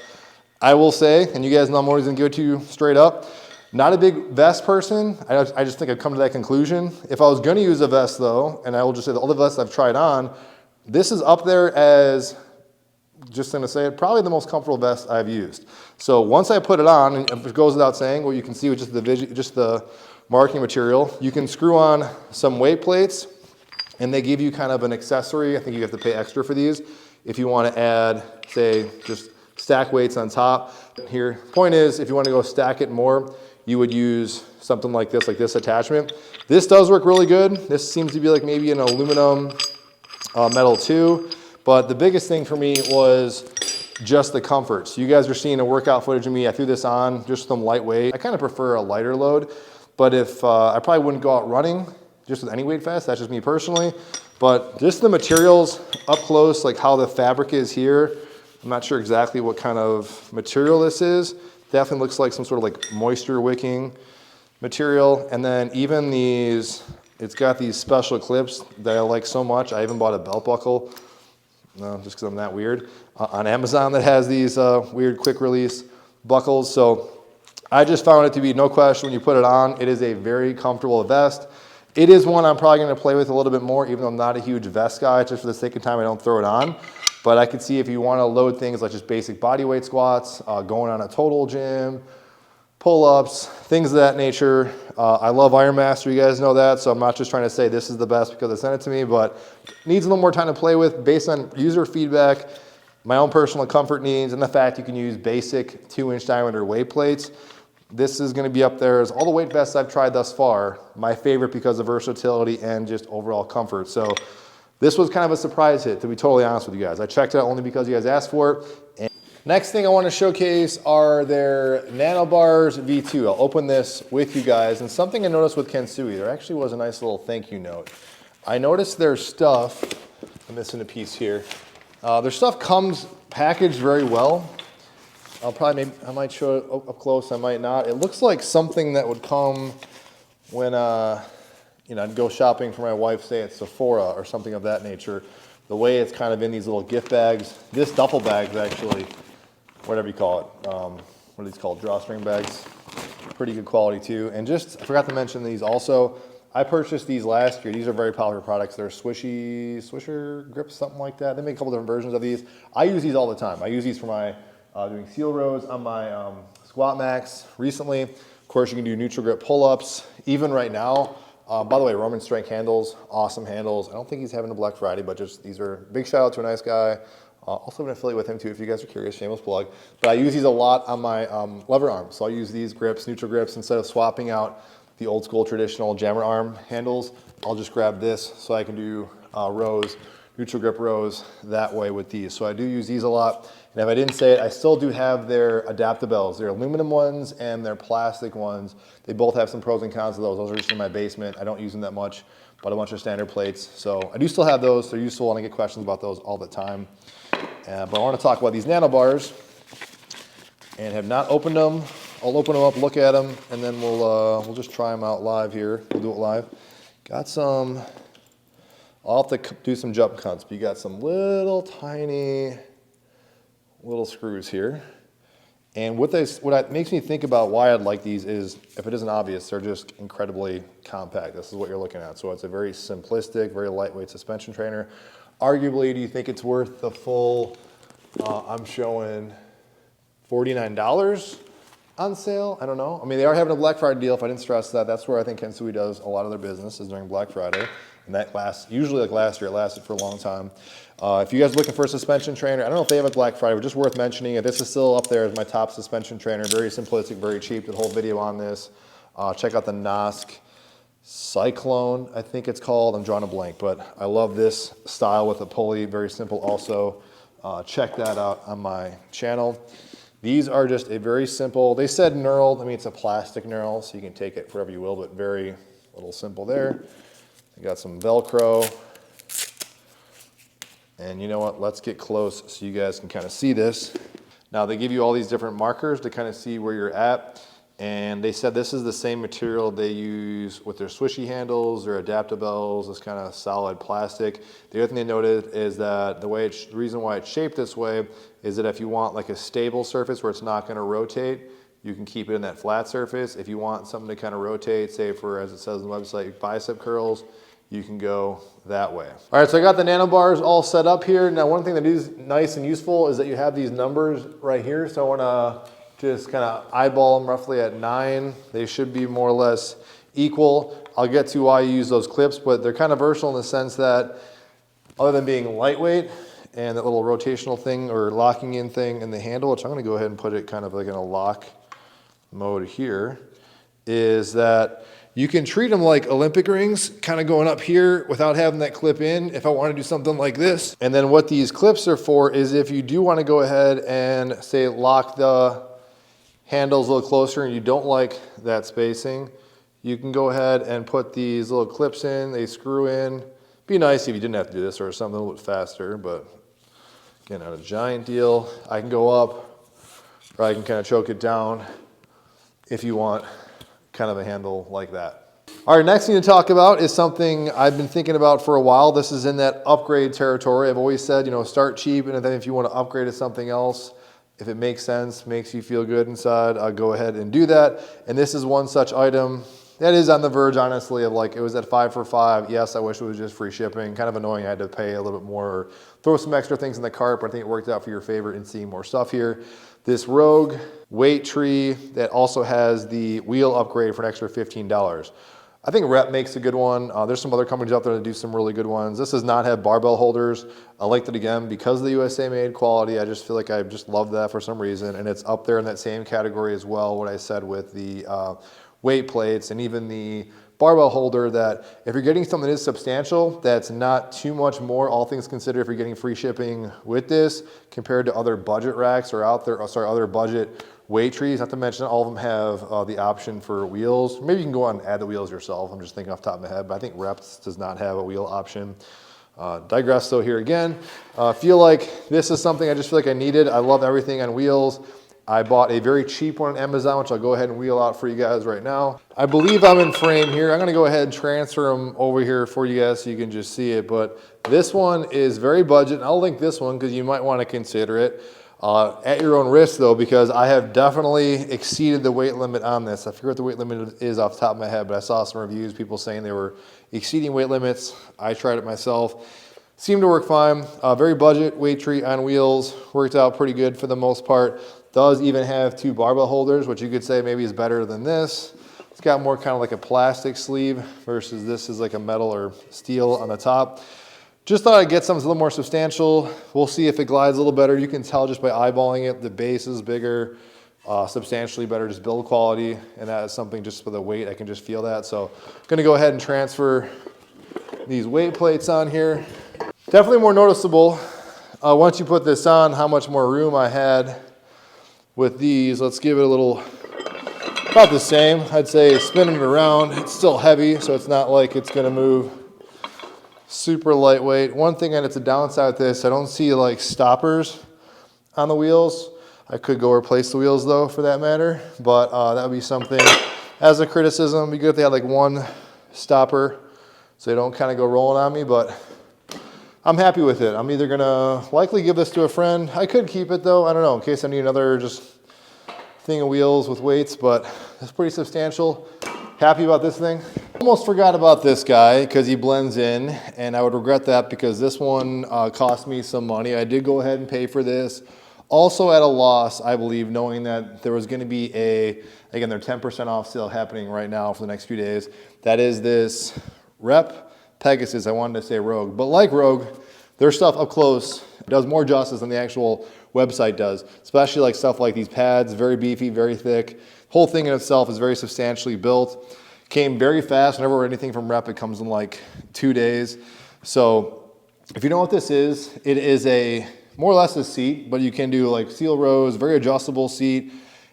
I will say, and you guys know I'm always going to give it to you straight up, not a big vest person. I just think I've come to that conclusion. If I was going to use a vest though, and I will just say that all the vests I've tried on, this is up there as, just going to say it, probably the most comfortable vest I've used. So once I put it on, and it goes without saying, what you can see with just the marking material, you can screw on some weight plates, and they give you kind of an accessory. I think you have to pay extra for these if you want to add, say, just stack weights on top. Here, point is, if you want to go stack it more, you would use something like this attachment. This does work really good. This seems to be like maybe an aluminum metal too, but the biggest thing for me was just the comfort. So you guys are seeing a workout footage of me. I threw this on, just some lightweight. I kind of prefer a lighter load, but if I probably wouldn't go out running just with any weight vest. That's just me personally, but just the materials up close, like how the fabric is here. I'm not sure exactly what kind of material this is. Definitely looks like some sort of like moisture wicking material. And then even these, it's got these special clips that I like so much. I even bought a belt buckle, just because I'm that weird, on Amazon that has these weird quick release buckles. So I just found it to be no question when you put it on, it is a very comfortable vest. It is one I'm probably going to play with a little bit more, even though I'm not a huge vest guy. Just for the sake of time, I don't throw it on. But I could see if you want to load things like just basic body weight squats, going on a total gym, pull-ups, things of that nature. I love Iron Master, you guys know that, so I'm not just trying to say this is the best because they sent it to me, but needs a little more time to play with based on user feedback, my own personal comfort needs, and the fact you can use basic 2-inch diameter weight plates. This is gonna be up there as all the weight vests I've tried thus far, my favorite because of versatility and just overall comfort. So this was kind of a surprise hit, to be totally honest with you guys. I checked it out only because you guys asked for it. And next thing I want to showcase are their Nanobars V2. I'll open this with you guys. And something I noticed with Kensui, there actually was a nice little thank you note. I noticed their stuff, I'm missing a piece here. Their stuff comes packaged very well. I might show it up close, I might not. It looks like something that would come when, you know, I'd go shopping for my wife, say at Sephora or something of that nature. The way it's kind of in these little gift bags. This duffel bag's actually, whatever you call it, what are these called, drawstring bags. Pretty good quality too. And just, I forgot to mention these also. I purchased these last year. These are very popular products. They're Swisher grips, something like that. They make a couple different versions of these. I use these all the time. I use these for my doing seal rows on my squat max recently. Of course, you can do neutral grip pull-ups. Even right now, by the way, Roman Strike handles, awesome handles. I don't think he's having a Black Friday, but just these are big shout out to a nice guy. Also an affiliate with him too, if you guys are curious, shameless plug. But I use these a lot on my lever arms. So I'll use these grips, neutral grips, instead of swapping out the old school traditional jammer arm handles. I'll just grab this so I can do rows, neutral grip rows that way with these. So I do use these a lot. And if I didn't say it, I still do have their adaptables. Their aluminum ones and their plastic ones. They both have some pros and cons of those. Those are just in my basement. I don't use them that much, but a bunch of standard plates. So I do still have those. They're useful and I get questions about those all the time. But I want to talk about these Nanobars and have not opened them. I'll open them up, look at them, and then we'll just try them out live here. We'll do it live. Got some, I'll have to do some jump cuts, but you got some little tiny little screws here. And what makes me think about why I'd like these is, if it isn't obvious, they're just incredibly compact. This is what you're looking at. So it's a very simplistic, very lightweight suspension trainer. Arguably, do you think it's worth the full, I'm showing $49 on sale? I don't know. I mean, they are having a Black Friday deal, if I didn't stress that. That's where I think Kensui does a lot of their business, is during Black Friday. And that lasts, usually like last year, it lasted for a long time. If you guys are looking for a suspension trainer, I don't know if they have a Black Friday, but just worth mentioning it. This is still up there as my top suspension trainer. Very simplistic, very cheap. Did a whole video on this. Check out the Nosk Cyclone, I think it's called. I'm drawing a blank, but I love this style with a pulley. Very simple also. Check that out on my channel. These are just a very simple, they said knurled. I mean, it's a plastic knurl, so you can take it wherever you will, but very little simple there. I got some Velcro. And you know what, let's get close so you guys can kind of see this. Now they give you all these different markers to kind of see where you're at. And they said this is the same material they use with their swishy handles, their adaptables, this kind of solid plastic. The other thing they noted is that the reason why it's shaped this way is that if you want like a stable surface where it's not going to rotate, you can keep it in that flat surface. If you want something to kind of rotate, say for, as it says on the website, bicep curls, you can go that way. All right, so I got the Nanobars all set up here. Now, one thing that is nice and useful is that you have these numbers right here. So I wanna just kind of eyeball them roughly at 9. They should be more or less equal. I'll get to why you use those clips, but they're kind of versatile in the sense that other than being lightweight and that little rotational thing or locking in thing in the handle, which I'm gonna go ahead and put it kind of like in a lock mode here, is that you can treat them like Olympic rings, kind of going up here without having that clip in if I want to do something like this. And then what these clips are for is if you do want to go ahead and say lock the handles a little closer and you don't like that spacing, you can go ahead and put these little clips in, they screw in. Be nice if you didn't have to do this or something a little bit faster, but again, not a giant deal. I can go up or I can kind of choke it down if you want kind of a handle like that. All right, next thing to talk about is something I've been thinking about for a while. This is in that upgrade territory. I've always said, you know, start cheap, and then if you want to upgrade to something else, if it makes sense, makes you feel good inside, I'll go ahead and do that. And this is one such item that is on the verge, honestly, of like, it was at 5 for $5. Yes, I wish it was just free shipping. Kind of annoying I had to pay a little bit more or throw some extra things in the cart, but I think it worked out for your favorite and seeing more stuff here. This Rogue weight tree that also has the wheel upgrade for an extra $15. I think Rep makes a good one. There's some other companies out there that do some really good ones. This does not have barbell holders. I liked it again because of the USA made quality. I just feel like I just love that for some reason. And it's up there in that same category as well, what I said with the weight plates and even the barbell holder, that if you're getting something that is substantial, that's not too much more, all things considered, if you're getting free shipping with this compared to other budget racks or out there, other budget weight trees, not to mention all of them have the option for wheels. Maybe you can go on and add the wheels yourself. I'm just thinking off the top of my head, but I think Reps does not have a wheel option. Digress though here again. Feel like this is something I just feel like I needed. I love everything on wheels. I bought a very cheap one on Amazon, which I'll go ahead and wheel out for you guys right now. I believe I'm in frame here. I'm gonna go ahead and transfer them over here for you guys so you can just see it. But this one is very budget. And I'll link this one because you might wanna consider it. At your own risk though, because I have definitely exceeded the weight limit on this. I forget what the weight limit is off the top of my head, but I saw some reviews, people saying they were exceeding weight limits. I tried it myself. Seemed to work fine. Very budget weight tree on wheels. Worked out pretty good for the most part. Does even have 2 barbell holders, which you could say maybe is better than this. It's got more kind of like a plastic sleeve versus this is like a metal or steel on the top. Just thought I'd get something a little more substantial. We'll see if it glides a little better. You can tell just by eyeballing it, the base is bigger, substantially better, just build quality. And that is something just for the weight, I can just feel that. So I'm gonna go ahead and transfer these weight plates on here. Definitely more noticeable once you put this on, how much more room I had with these. Let's give it a little, about the same. I'd say spinning it around, it's still heavy, so it's not like it's gonna move super lightweight. One thing, and it's a downside with this, I don't see like stoppers on the wheels. I could go replace the wheels though, for that matter, but that would be something as a criticism. It'd be good if they had like one stopper so they don't kind of go rolling on me, but I'm happy with it. I'm either gonna likely give this to a friend. I could keep it though, I don't know, in case I need another just thing of wheels with weights, but it's pretty substantial. Happy about this thing. Almost forgot about this guy because he blends in, and I would regret that because this one cost me some money. I did go ahead and pay for this. Also at a loss, I believe, knowing that there was gonna be again, their 10% off sale happening right now for the next few days. That is this Rep Pegasus, I wanted to say Rogue, but like Rogue, their stuff up close does more justice than the actual website does, especially like stuff like these pads, very beefy, very thick. Whole thing in itself is very substantially built. Came very fast. Whenever we're anything from Rep, it comes in like 2 days. So if you know what this is, it is a more or less a seat, but you can do like seal rows, very adjustable seat,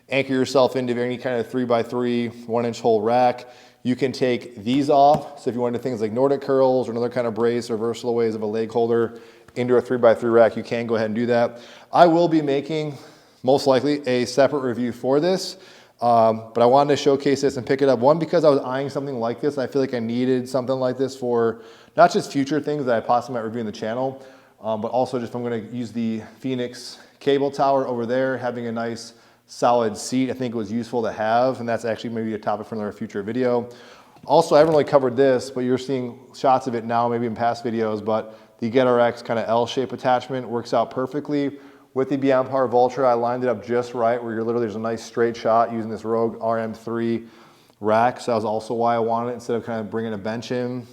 anchor yourself into any kind of 3x3 1-inch hole rack. You can take these off. So if you want to do things like Nordic curls or another kind of brace or versatile ways of a leg holder into a 3x3 rack, you can go ahead and do that. I will be making, most likely, a separate review for this. But I wanted to showcase this and pick it up. One, because I was eyeing something like this. I feel like I needed something like this for not just future things that I possibly might review in the channel, but also just if I'm gonna use the Phoenix cable tower over there, having a nice solid seat, I think it was useful to have, and that's actually maybe a topic for another future video. Also, I haven't really covered this, but you're seeing shots of it now, maybe in past videos, but the GetRx kind of L-shape attachment works out perfectly. With the Beyond Power Vultra, I lined it up just right where you're literally, there's a nice straight shot using this Rogue RM3 rack. So that was also why I wanted it, instead of kind of bringing a bench in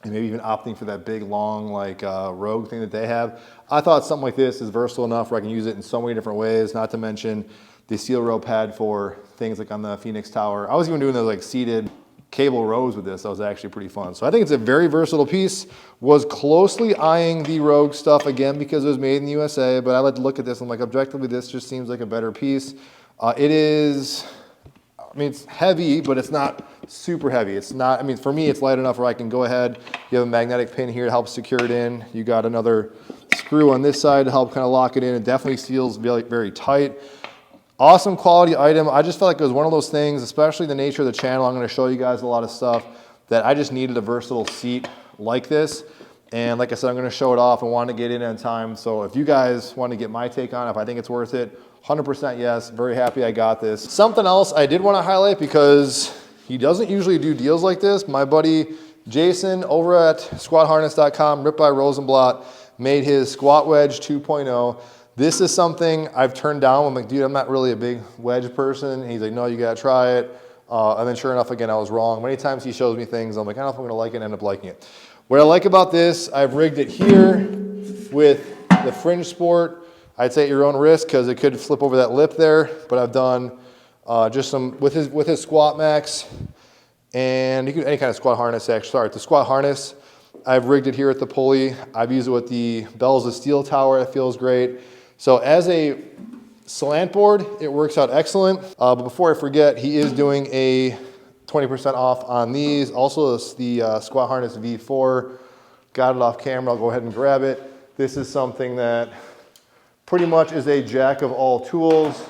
and maybe even opting for that big long like Rogue thing that they have. I thought something like this is versatile enough where I can use it in so many different ways, not to mention the seal row pad for things like on the Phoenix Tower. I was even doing those like seated cable rows with this. That was actually pretty fun. So I think it's a very versatile piece. Was closely eyeing the Rogue stuff again because it was made in the USA, but I like to look at this and like objectively this just seems like a better piece. It is, I mean, it's heavy, but it's not super heavy. It's not, I mean, for me, it's light enough where I can go ahead. You have a magnetic pin here to help secure it in. You got another screw on this side to help kind of lock it in. It definitely seals very, very tight. Awesome quality item. I just felt like it was one of those things, especially the nature of the channel. I'm going to show you guys a lot of stuff that I just needed a versatile seat like this. And like I said, I'm going to show it off and want to get in on time. So if you guys want to get my take on it, if I think it's worth it, 100% yes. Very happy I got this. Something else I did want to highlight because he doesn't usually do deals like this. My buddy Jason over at squatharness.com, Ripped by Rosenblatt, made his Squat Wedge 2.0. this is something I've turned down. I'm like, dude, I'm not really a big wedge person. And he's like, no, you gotta try it. And then sure enough, again, I was wrong. Many times he shows me things, I'm like, I don't know if I'm gonna like it, and end up liking it. What I like about this, I've rigged it here with the fringe sport. I'd say at your own risk, because it could flip over that lip there, but I've done just some, with his squat max, and you can, any kind of squat harness, actually, sorry, the squat harness, I've rigged it here at the pulley. I've used it with the Bells of Steel tower, it feels great. So as a slant board, it works out excellent. But before I forget, he is doing a 20% off on these. Also the squat harness V4, got it off camera, I'll go ahead and grab it. This is something that pretty much is a jack of all tools.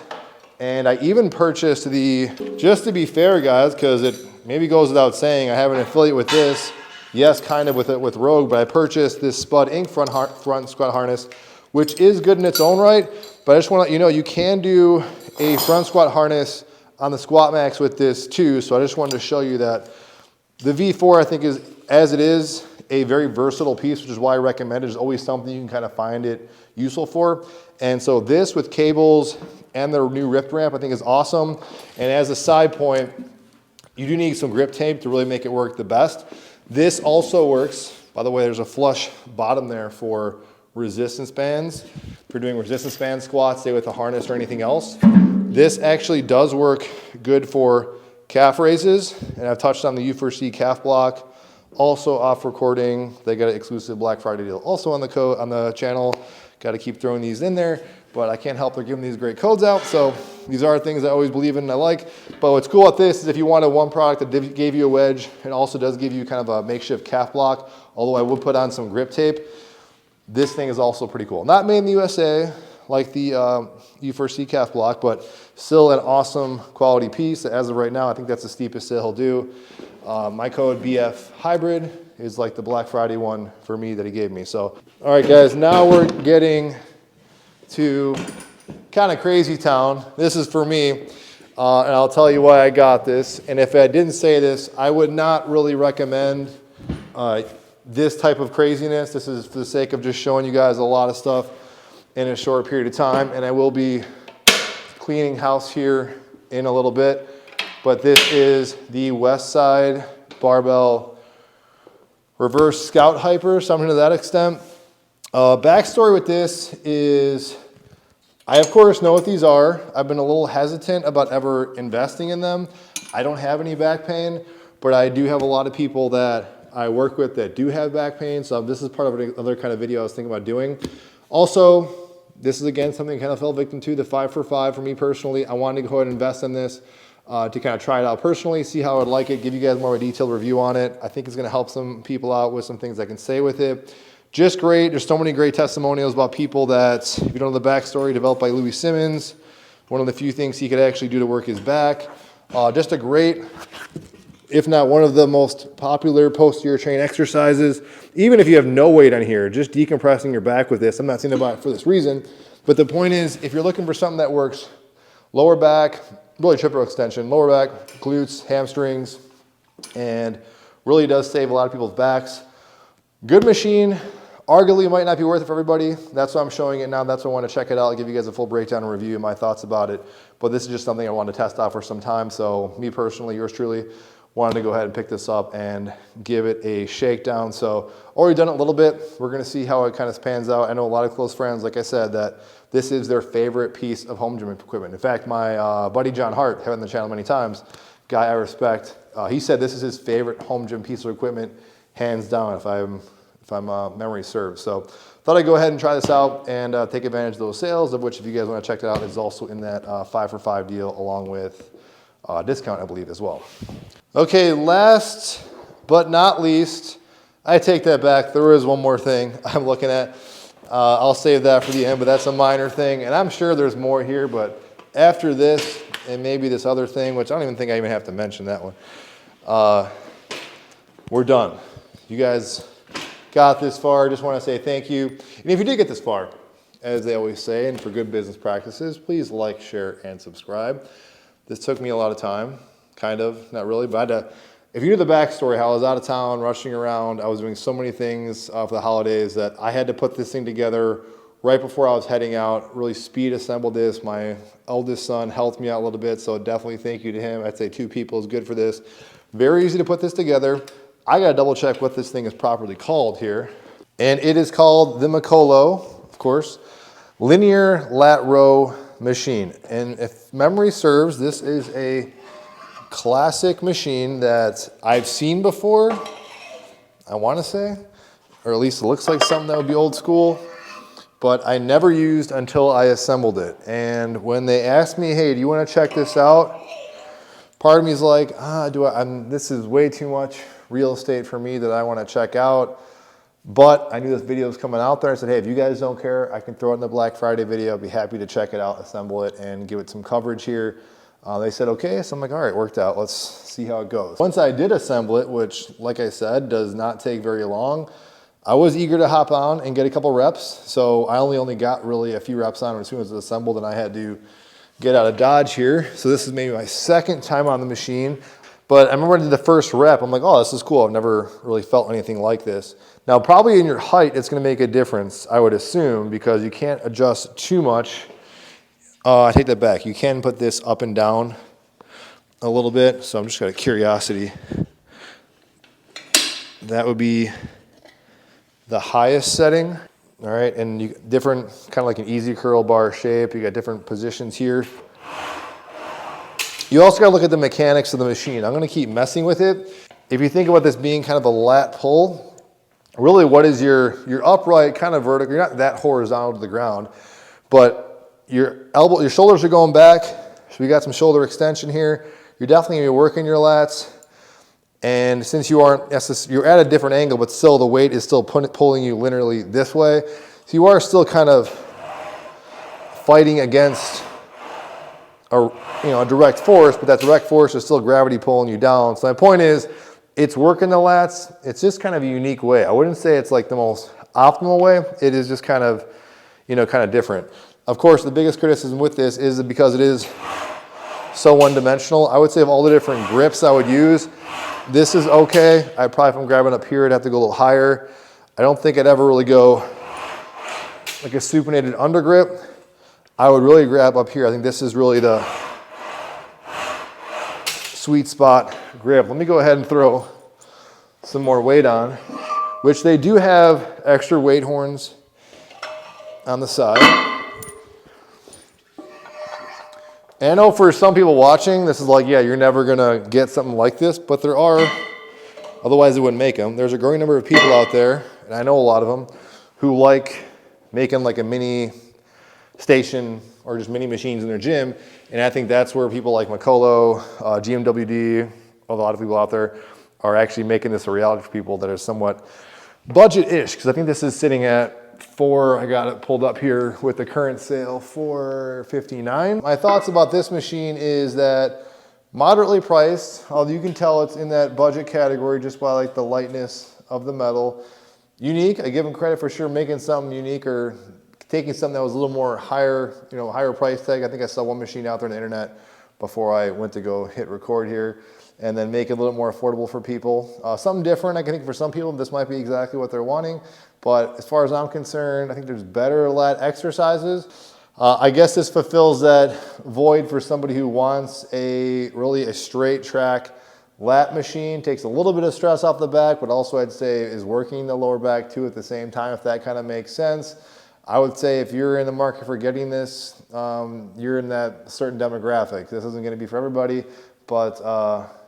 And I even purchased the, just to be fair guys, because it maybe goes without saying, I have an affiliate with this. Yes, kind of with it with Rogue, but I purchased this Spud Inc. front squat harness, which is good in its own right. But I just want to let you know, you can do a front squat harness on the Squat Max with this too. So I just wanted to show you that the V4, I think, is, as it is, a very versatile piece, which is why I recommend it. There's always something you can kind of find it useful for. And so this with cables and the new RippedRamp, I think, is awesome. And as a side point, you do need some grip tape to really make it work the best. This also works, by the way, there's a flush bottom there for resistance bands. If you're doing resistance band squats, say with a harness or anything else. This actually does work good for calf raises, and I've touched on the U4C calf block. Also off recording, they got an exclusive Black Friday deal. Also on the channel, got to keep throwing these in there, but I can't help but giving these great codes out. So these are things I always believe in and I like. But what's cool about this is if you wanted one product that gave you a wedge, it also does give you kind of a makeshift calf block, although I would put on some grip tape. This thing is also pretty cool. Not made in the USA like the U4C calf block, but still an awesome quality piece. As of right now, I think that's the steepest sale he'll do. My code BF Hybrid is like the Black Friday one for me that he gave me. So, all right guys, now we're getting to kind of crazy town. This is for me, and I'll tell you why I got this. And if I didn't say this, I would not really recommend this type of craziness. This is for the sake of just showing you guys a lot of stuff in a short period of time. And I will be cleaning house here in a little bit. But this is the Westside Barbell Reverse Scout Hyper, something to that extent. Backstory with this is, I of course know what these are. I've been a little hesitant about ever investing in them. I don't have any back pain, but I do have a lot of people that I work with that do have back pain. So this is part of another kind of video I was thinking about doing. Also, this is again something I kind of fell victim to, the 5 for 5 for me personally. I wanted to go ahead and invest in this to kind of try it out personally, see how I would like it, give you guys more of a detailed review on it. I think it's going to help some people out with some things I can say with it. Just great. There's so many great testimonials about people that, if you don't know the backstory, developed by Louis Simmons. One of the few things he could actually do to work his back. Just a great, if not one of the most popular posterior chain exercises. Even if you have no weight on here, just decompressing your back with this. I'm not saying about it for this reason, but the point is, if you're looking for something that works lower back, really triple extension, lower back, glutes, hamstrings, and really does save a lot of people's backs. Good machine. Arguably might not be worth it for everybody. That's why I'm showing it now. That's why I want to check it out. I'll give you guys a full breakdown and review and my thoughts about it. But this is just something I wanted to test out for some time. So me personally, yours truly, wanted to go ahead and pick this up and give it a shakedown. So already done it a little bit. We're going to see how it kind of pans out. I know a lot of close friends, like I said, that this is their favorite piece of home gym equipment. In fact, my buddy John Hart, had on the channel many times, guy I respect, he said this is his favorite home gym piece of equipment, hands down, if memory serves. So thought I'd go ahead and try this out and take advantage of those sales, of which, if you guys want to check it out, is also in that 5 for 5 deal, along with discount, I believe, as well. Okay, last but not least, I take that back. There is one more thing I'm looking at. I'll save that for the end, but that's a minor thing. And I'm sure there's more here, but after this, and maybe this other thing, which I don't even think I even have to mention that one, we're done. You guys got this far. Just want to say thank you. And if you did get this far, as they always say, and for good business practices, please like, share, and subscribe. This took me a lot of time, kind of, not really, but if you knew the backstory, how I was out of town, rushing around, I was doing so many things for the holidays that I had to put this thing together right before I was heading out. Really speed assembled this. My eldest son helped me out a little bit, so definitely thank you to him. I'd say 2 people is good for this. Very easy to put this together. I gotta double check what this thing is properly called here. And it is called the Mikolo, of course, Linear Lat Row machine. And if memory serves, this is a classic machine that I've seen before, I wanna say, or at least it looks like something that would be old school, but I never used until I assembled it. And when they asked me, hey, do you wanna check this out? Part of me is like, this is way too much real estate for me that I wanna check out. But I knew this video was coming out there. I said, hey, if you guys don't care, I can throw it in the Black Friday video. I'd be happy to check it out, assemble it, and give it some coverage here. They said, okay, so I'm like, all right, worked out. Let's see how it goes. Once I did assemble it, which, like I said, does not take very long, I was eager to hop on and get a couple reps. So I only got really a few reps on it as soon as it was assembled, and I had to get out of Dodge here. So this is maybe my 2nd time on the machine. But I remember I did the first rep. I'm like, oh, this is cool. I've never really felt anything like this. Now, probably in your height, it's gonna make a difference, I would assume, because you can't adjust too much. I take that back. You can put this up and down a little bit. So I'm just got a curiosity. That would be the highest setting. All right, and you different, kind of like an easy curl bar shape. You got different positions here. You also gotta look at the mechanics of the machine. I'm gonna keep messing with it. If you think about this being kind of a lat pull, really what is your upright, kind of vertical, you're not that horizontal to the ground, but your shoulders are going back, so we got some shoulder extension here. You're definitely gonna be working your lats. And since you're at a different angle, but still the weight is still pulling you linearly this way. So you are still kind of fighting against a direct force, but that direct force is still gravity pulling you down. So my point is, it's working the lats. It's just kind of a unique way. I wouldn't say it's like the most optimal way. It is just kind of, kind of different. Of course, the biggest criticism with this is because it is so one-dimensional. I would say of all the different grips I would use, this is okay. I probably, if I'm grabbing up here, I'd have to go a little higher. I don't think I'd ever really go like a supinated undergrip. I would really grab up here. I think this is really the sweet spot grip. Let me go ahead and throw some more weight on, which they do have extra weight horns on the side. And I know for some people watching, this is like, yeah, you're never gonna get something like this, but there are, otherwise they wouldn't make them. There's a growing number of people out there, and I know a lot of them, who like making like a mini station or just mini machines in their gym. And I think that's where people like Mikolo, GMWD, a lot of people out there are actually making this a reality for people that are somewhat budget-ish, because I think this is sitting at I got it pulled up here with the current sale, $459. My thoughts about this machine is that moderately priced, although you can tell it's in that budget category just by like the lightness of the metal. Unique, I give them credit for sure making something unique or taking something that was a little more higher, higher price tag. I think I saw one machine out there on the internet before I went to go hit record here, and then make it a little more affordable for people. Something different, I think for some people, this might be exactly what they're wanting. But as far as I'm concerned, I think there's better lat exercises. I guess this fulfills that void for somebody who wants really a straight track lat machine. Takes a little bit of stress off the back, but also I'd say is working the lower back too at the same time, if that kind of makes sense. I would say if you're in the market for getting this, you're in that certain demographic. This isn't gonna be for everybody, but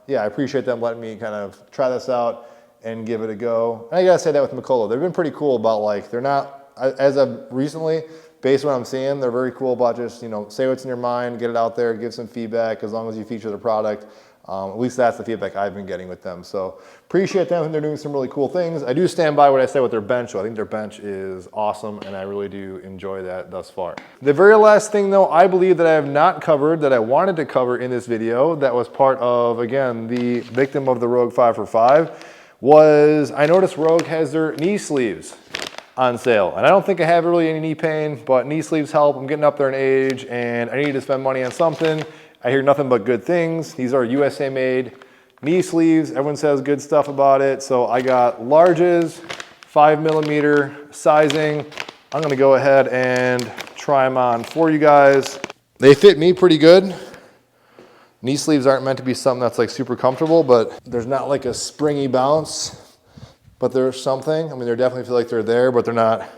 yeah, I appreciate them letting me kind of try this out and give it a go. And I gotta say that with Mikolo, they've been pretty cool about like, they're not, as of recently, based on what I'm seeing, they're very cool about just, say what's in your mind, get it out there, give some feedback as long as you feature the product. At least that's the feedback I've been getting with them. So appreciate them, and they're doing some really cool things. I do stand by what I say with their bench. So I think their bench is awesome, and I really do enjoy that thus far. The very last thing though, I believe that I have not covered that I wanted to cover in this video that was part of, again, the victim of the Rogue 5for5 was I noticed Rogue has their knee sleeves on sale. And I don't think I have really any knee pain, but knee sleeves help. I'm getting up there in age and I need to spend money on something. I hear nothing but good things. These are USA made knee sleeves. Everyone says good stuff about it. So I got larges, 5mm sizing. I'm gonna go ahead and try them on for you guys. They fit me pretty good. Knee sleeves aren't meant to be something that's like super comfortable, but there's not like a springy bounce, but there's something. I mean, they definitely feel like they're there, but they're not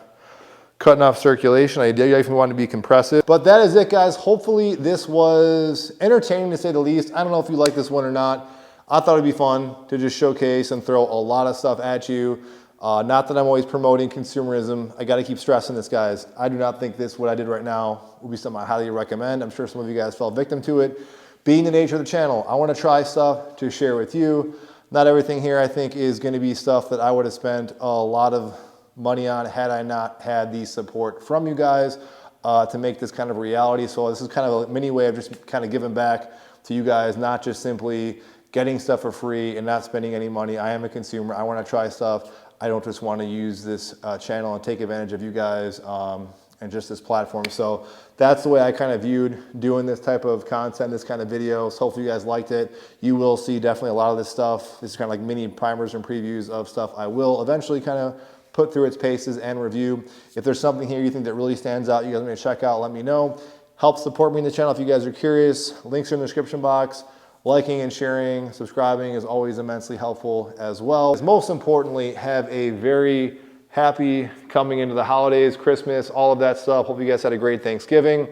cutting off circulation. I definitely want to be compressive. But that is it, guys. Hopefully this was entertaining to say the least. I don't know if you like this one or not. I thought it'd be fun to just showcase and throw a lot of stuff at you. Not that I'm always promoting consumerism. I got to keep stressing this, guys. I do not think what I did right now will be something I highly recommend. I'm sure some of you guys fell victim to it. Being the nature of the channel, I want to try stuff to share with you. Not everything here, I think, is going to be stuff that I would have spent a lot of money on had I not had the support from you guys to make this kind of reality. So this is kind of a mini way of just kind of giving back to you guys, not just simply getting stuff for free and not spending any money. I am a consumer. I want to try stuff. I don't just want to use this channel and take advantage of you guys and just this platform. So that's the way I kind of viewed doing this type of content, this kind of videos. Hopefully you guys liked it. You will see definitely a lot of this stuff. This is kind of like mini primers and previews of stuff I will eventually kind of put through its paces and review. If there's something here you think that really stands out, you guys want me to check out, let me know. Help support me in the channel if you guys are curious. Links are in the description box. Liking and sharing, subscribing is always immensely helpful as well. Most importantly, have a very happy coming into the holidays, Christmas, all of that stuff. Hope you guys had a great Thanksgiving.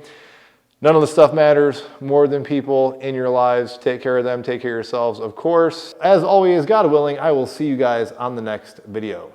None of the stuff matters more than people in your lives. Take care of them, take care of yourselves, of course. As always, God willing, I will see you guys on the next video.